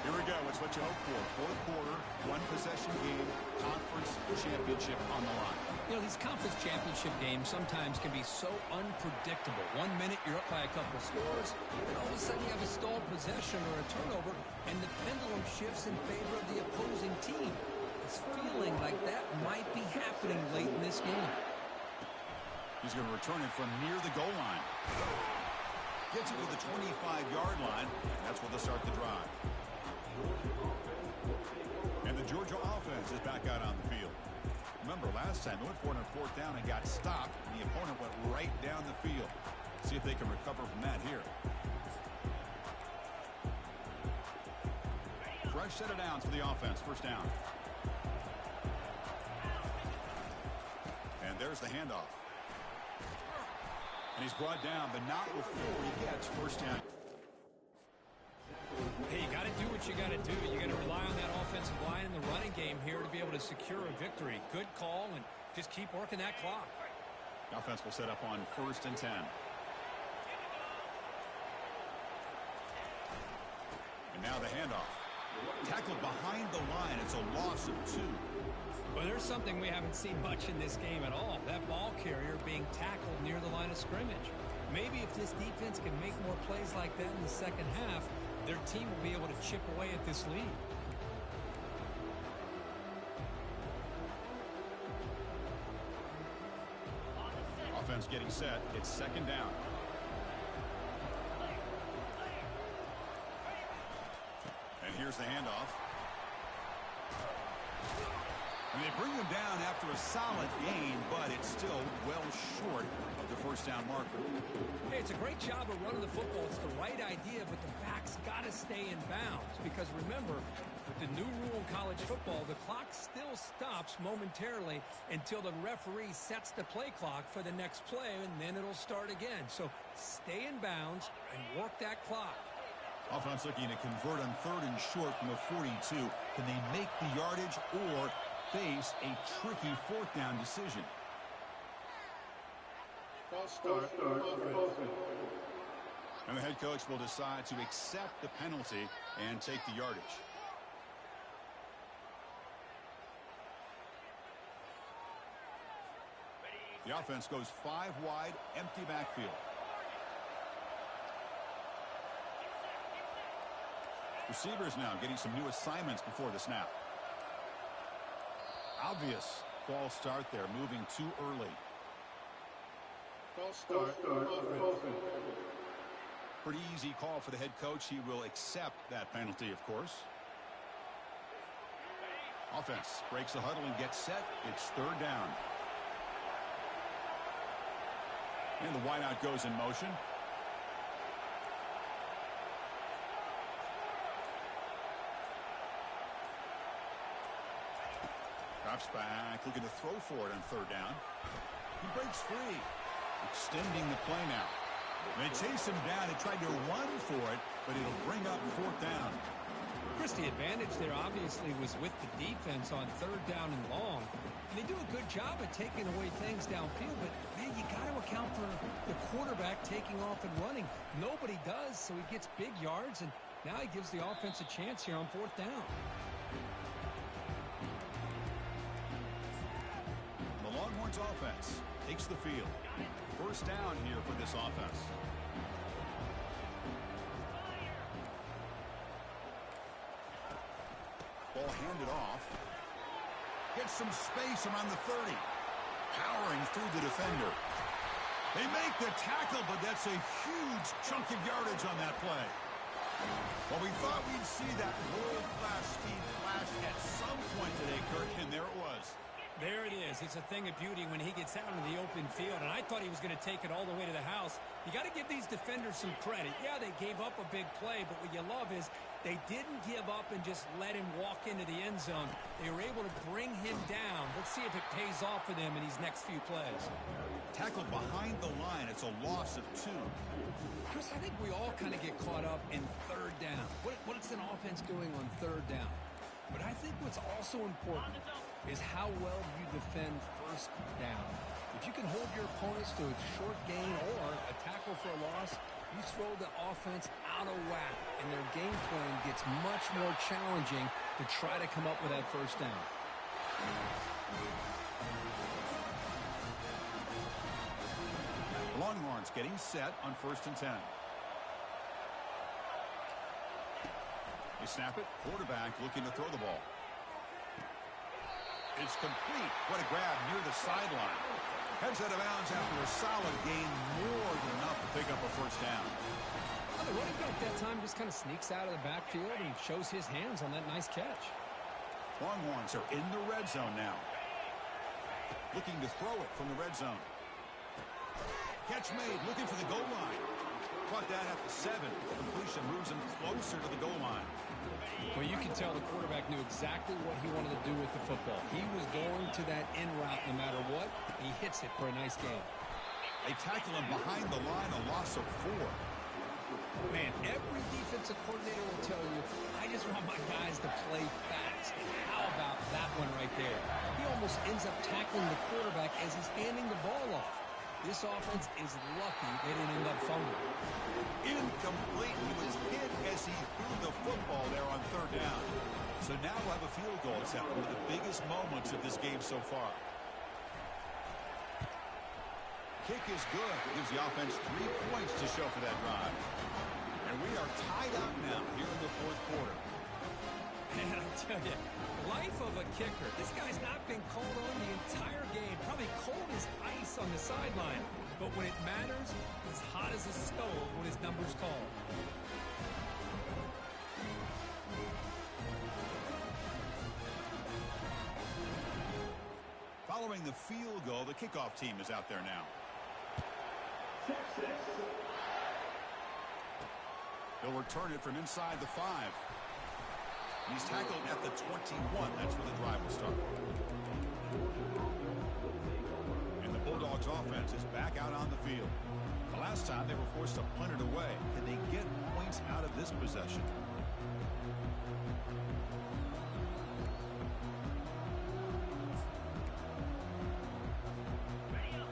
Here we go. It's what you hope for. 4th quarter, 1-possession game, conference championship on the line. You know, these conference championship games sometimes can be so unpredictable. 1 minute you're up by a couple of scores, and all of a sudden you have a stalled possession or a turnover, and the pendulum shifts in favor of the opposing team. It's feeling like that might be happening late in this game. He's going to return it from near the goal line. Gets it to the 25-yard line, and that's where they'll start the drive. And the Georgia offense is back out on the field. Remember, last time they went for it on 4th down and got stopped, and the opponent went right down the field. See if they can recover from that here. Fresh set of downs for the offense. 1st down. And there's the handoff. And he's brought down, but not before he gets 1st down. Hey, you got to do what you got to do. You got to rely on that offensive line in the running game here to be able to secure a victory. Good call, and just keep working that clock. The offense will set up on 1st and 10. And now the handoff. Tackled behind the line. It's a loss of 2. Well, there's something we haven't seen much in this game at all. That ball carrier being tackled near the line of scrimmage. Maybe if this defense can make more plays like that in the second half, their team will be able to chip away at this lead. Offense getting set. It's 2nd down. And here's the handoff. And they bring them down after a solid gain, but it's still well short of the 1st down marker. Hey, it's a great job of running the football. It's the right idea, but the back's got to stay in bounds. Because remember, with the new rule in college football, the clock still stops momentarily until the referee sets the play clock for the next play, and then it'll start again. So stay in bounds and work that clock. Offense looking to convert on 3rd and short from the 42. Can they make the yardage or face a tricky 4th down decision? And the head coach will decide to accept the penalty and take the yardage. The offense goes 5 wide, empty backfield. Receivers now getting some new assignments before the snap. Obvious false start there, moving too early. False start. Pretty easy call for the head coach. He will accept that penalty, of course. Offense breaks the huddle and gets set. It's 3rd down. And the wideout goes in motion. Drops back, looking to throw for it on 3rd down. He breaks free, extending the play now. They chase him down and tried to run for it, but it'll bring up 4th down. Chris, the advantage there obviously was with the defense on 3rd down and long. And they do a good job at taking away things downfield, but, man, you got to account for the quarterback taking off and running. Nobody does, so he gets big yards, and now he gives the offense a chance here on 4th down. The Longhorns offense takes the field. 1st down here for this offense. Ball handed off. Gets some space around the 30. Powering through the defender. They make the tackle, but that's a huge chunk of yardage on that play. Well, we thought we'd see that world-class speed flash at some point today, Kirk, and there it was. There it is. It's a thing of beauty when he gets out into the open field, and I thought he was going to take it all the way to the house. You got to give these defenders some credit. Yeah, they gave up a big play, but what you love is they didn't give up and just let him walk into the end zone. They were able to bring him down. Let's see if it pays off for them in these next few plays. Tackled behind the line. It's a loss of 2. Chris, I think we all kind of get caught up in 3rd down. What's an offense doing on 3rd down? But I think what's also important is how well you defend 1st down. If you can hold your opponents to a short gain or a tackle for a loss, you throw the offense out of whack, and their game plan gets much more challenging to try to come up with that 1st down. Longhorns getting set on 1st and 10. They snap it. Quarterback looking to throw the ball. It's complete. What a grab near the sideline. Heads out of bounds after a solid gain, more than enough to pick up a 1st down. Well, the running back that time just kind of sneaks out of the backfield and shows his hands on that nice catch. Longhorns are in the red zone now. Looking to throw it from the red zone. Catch made, looking for the goal line. Caught that at the 7. The completion moves him closer to the goal line. Well, you can tell the quarterback knew exactly what he wanted to do with the football. He was going to that in route no matter what. He hits it for a nice gain. They tackle him behind the line, a loss of 4. Man, every defensive coordinator will tell you, I just want my guys to play fast. How about that one right there? He almost ends up tackling the quarterback as he's handing the ball off. This offense is lucky they didn't end up fumbling. Incomplete. He was hit as he threw the football there on 3rd down. So now we'll have a field goal attempt, one of the biggest moments of this game so far. Kick is good. Gives the offense 3 points to show for that drive. And we are tied up now here in the 4th quarter. Man, I tell you, life of a kicker. This guy's not been called on the entire game. Probably cold as ice on the sideline. But when it matters, he's hot as a stove when his number's called. Following the field goal, the kickoff team is out there now. They'll return it from inside the 5. He's tackled at the 21. That's where the drive will start. And the Bulldogs offense is back out on the field. The last time they were forced to punt it away. Can they get points out of this possession?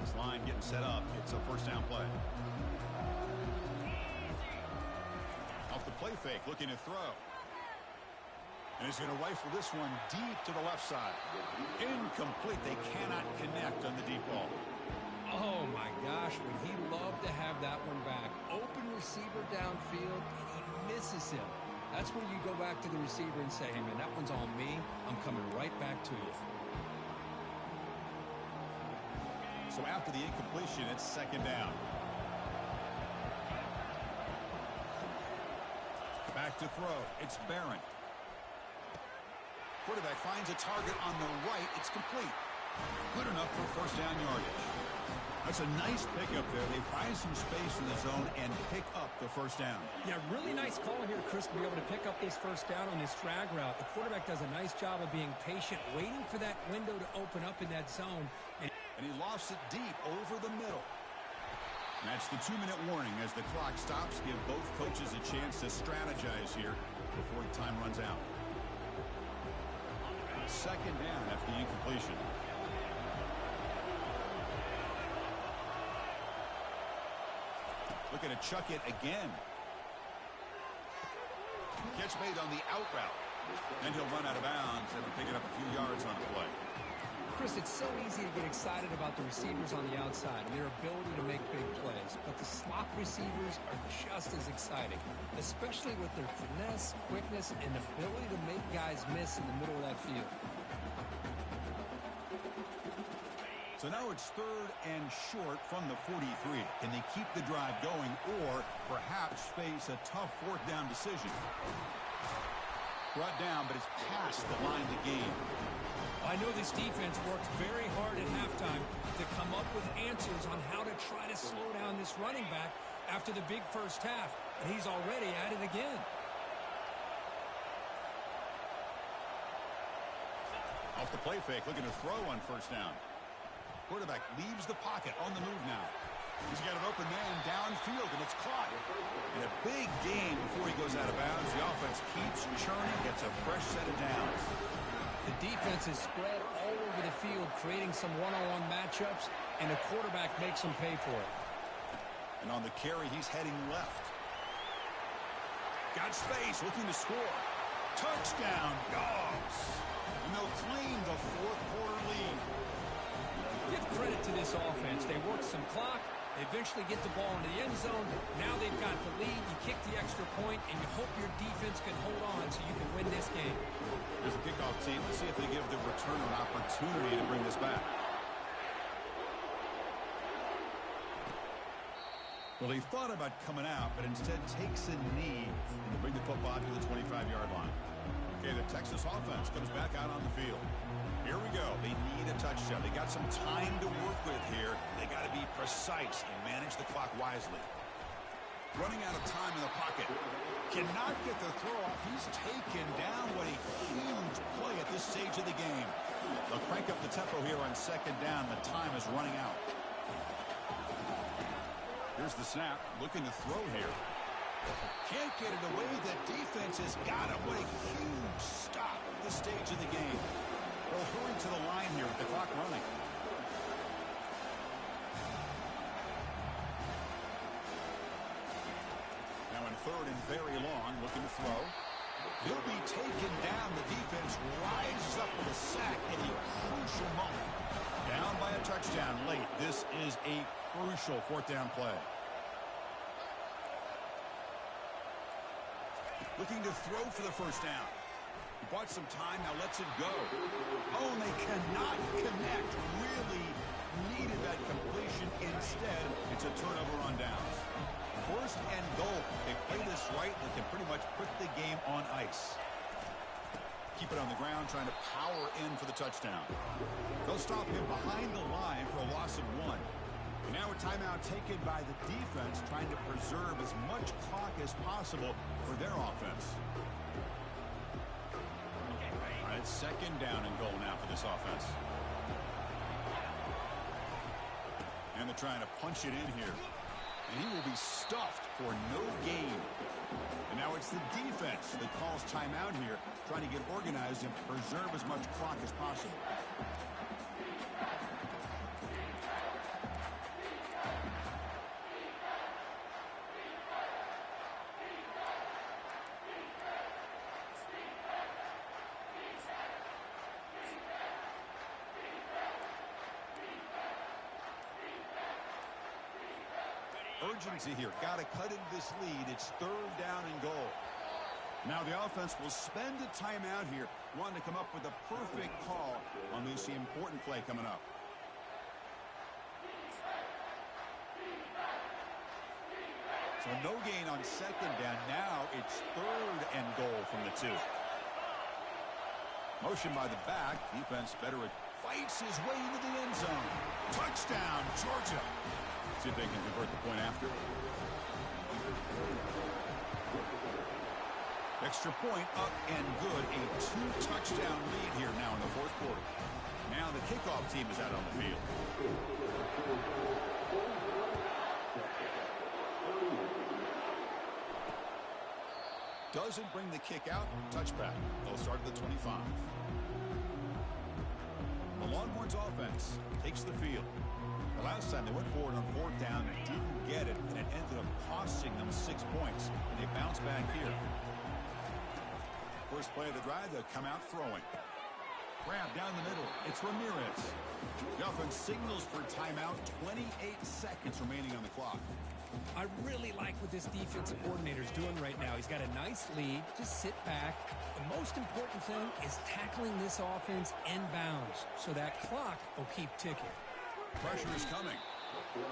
This line getting set up. It's a 1st down play. Off the play fake, looking to throw. And he's going to rifle this one deep to the left side. Incomplete. They cannot connect on the deep ball. Oh, my gosh, would he love to have that one back. Open receiver downfield, and he misses him. That's when you go back to the receiver and say, hey, man, that one's on me. I'm coming right back to you. So after the incompletion, it's second down. Back to throw. It's Barron. Quarterback finds a target on the right. It's complete. Good enough for first down yardage. That's a nice pickup there. They find some space in the zone and pick up the first down. Yeah, really nice call here, Chris, to be able to pick up this first down on this drag route. The quarterback does a nice job of being patient, waiting for that window to open up in that zone. And he lofts it deep over the middle. That's the 2-minute warning as the clock stops. Give both coaches a chance to strategize here before the time runs out. Second down after the incompletion. Looking to chuck it again. Catch made on the out route. Then he'll run out of bounds and pick it up a few yards on the play. Chris, it's so easy to get excited about the receivers on the outside and their ability to make big plays. But the slot receivers are just as exciting, especially with their finesse, quickness, and ability to make guys miss in the middle of that field. So now it's third and short from the 43. Can they keep the drive going or perhaps face a tough fourth down decision? Brought down, but it's past the line to gain. I know this defense worked very hard at halftime to come up with answers on how to try to slow down this running back after the big first half, and he's already at it again. Off the play fake, looking to throw on first down. Quarterback leaves the pocket on the move now. He's got an open man downfield, and it's caught. And a big gain before he goes out of bounds. The offense keeps churning, gets a fresh set of downs. The defense is spread all over the field, creating some one-on-one matchups, and the quarterback makes them pay for it. And on the carry, he's heading left. Got space, looking to score. Touchdown, Dogs. And they'll claim the fourth quarter lead. Give credit to this offense. They work some clock. They eventually get the ball into the end zone. Now they've got the lead. You kick the extra point, and you hope your defense can hold on so you can win this game. Here's the kickoff team. Let's see if they give the returner an opportunity to bring this back. Well, he thought about coming out, but instead takes a knee to bring the football to the 25-yard line. Okay, the Texas offense comes back out on the field. Here we go. They need a touchdown. They got some time to work with here. They got to be precise and manage the clock wisely. Running out of time in the pocket. Cannot get the throw off. He's taken down. What a huge play at this stage of the game. They'll crank up the tempo here on second down. The time is running out. Here's the snap. Looking to throw here. Can't get it away. The defense has got it. What a huge stop at this stage of the game. They'll hurry to the line here with the clock running. Now in third and very long, looking to throw. He'll be taken down. The defense rises up with a sack in a crucial moment. Down by a touchdown late. This is a crucial fourth down play. Looking to throw for the first down. He bought some time, now lets it go. Oh, and they cannot connect. Really needed that completion. Instead, it's a turnover on downs. First and goal. They play this right, they can pretty much put the game on ice. Keep it on the ground, trying to power in for the touchdown. They'll stop him behind the line for a loss of 1. And now a timeout taken by the defense, trying to preserve as much clock as possible for their offense. All right, second down and goal now for this offense. And they're trying to punch it in here. And he will be stuffed for no gain. And now it's the defense that calls timeout here, trying to get organized and preserve as much clock as possible. urgency here. Got to cut into this lead. It's 3rd down and goal. Now the offense will spend a timeout here, wanting to come up with a perfect call on this important play coming up. So no gain on 2nd down. Now it's 3rd and goal from the 2. Motion by the back. Defense better. Fights his way into the end zone. Touchdown, Georgia. See if they can convert the point after. Extra point up and good. A 2-touchdown lead here now in the 4th quarter. Now the kickoff team is out on the field. Doesn't bring the kick out. Touchback. They'll start at the 25. The Longhorns offense takes the field. The last time they went forward on 4th down and didn't get it, and it ended up costing them 6 points. And they bounce back here. First play of the drive, they'll come out throwing. Grab down the middle. It's Ramirez. The offense signals for timeout. 28 seconds remaining on the clock. I really like what this defensive coordinator is doing right now. He's got a nice lead. Just sit back. The most important thing is tackling this offense in bounds so that clock will keep ticking. Pressure is coming.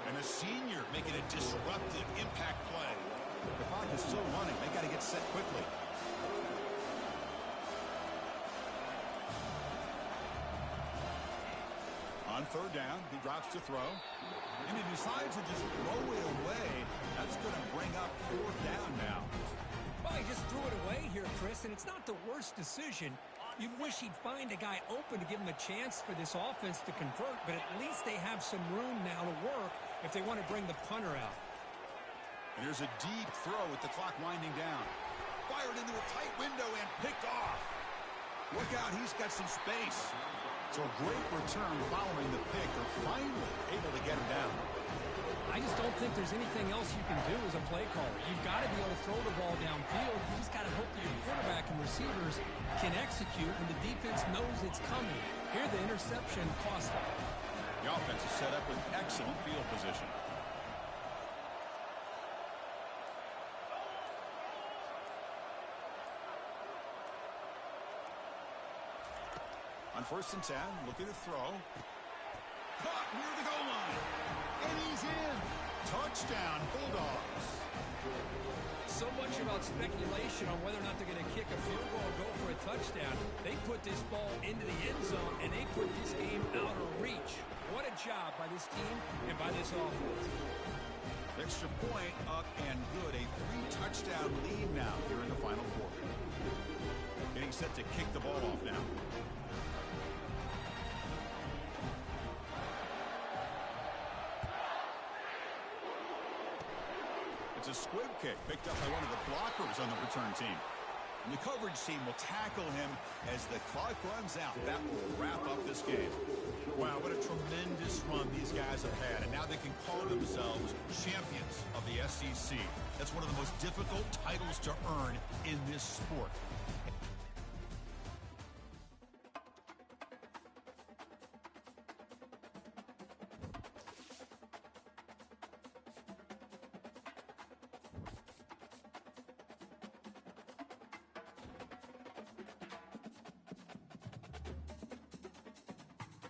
And a senior making a disruptive impact play. The clock is still running. They got to get set quickly. On 3rd down, he drops to throw. And he decides to just throw it away. That's going to bring up 4th down now. Well, he just threw it away here, Chris, and it's not the worst decision. You'd wish he'd find a guy open to give him a chance for this offense to convert, but at least they have some room now to work if they want to bring the punter out. And here's a deep throw with the clock winding down. Fired into a tight window and picked off. Look out, he's got some space. So a great return following the pick. They're finally able to get him down. I just don't think there's anything else you can do as a play caller. You've got to be able to throw the ball downfield. You just got to hope that your quarterback and receivers can execute when the defense knows it's coming. Here, the interception cost them. The offense is set up with excellent field position. On 1st and 10, looking to throw. Caught near the goal line. And he's in. Touchdown, Bulldogs. So much about speculation on whether or not they're going to kick a field goal or go for a touchdown. They put this ball into the end zone, and they put this game out of reach. What a job by this team and by this offense. Extra point up and good. A 3-touchdown lead now here in the final quarter. Getting set to kick the ball off now. It's a squib kick picked up by one of the blockers on the return team. And the coverage team will tackle him as the clock runs out. That will wrap up this game. Wow, what a tremendous run these guys have had. And now they can call themselves champions of the SEC. That's one of the most difficult titles to earn in this sport.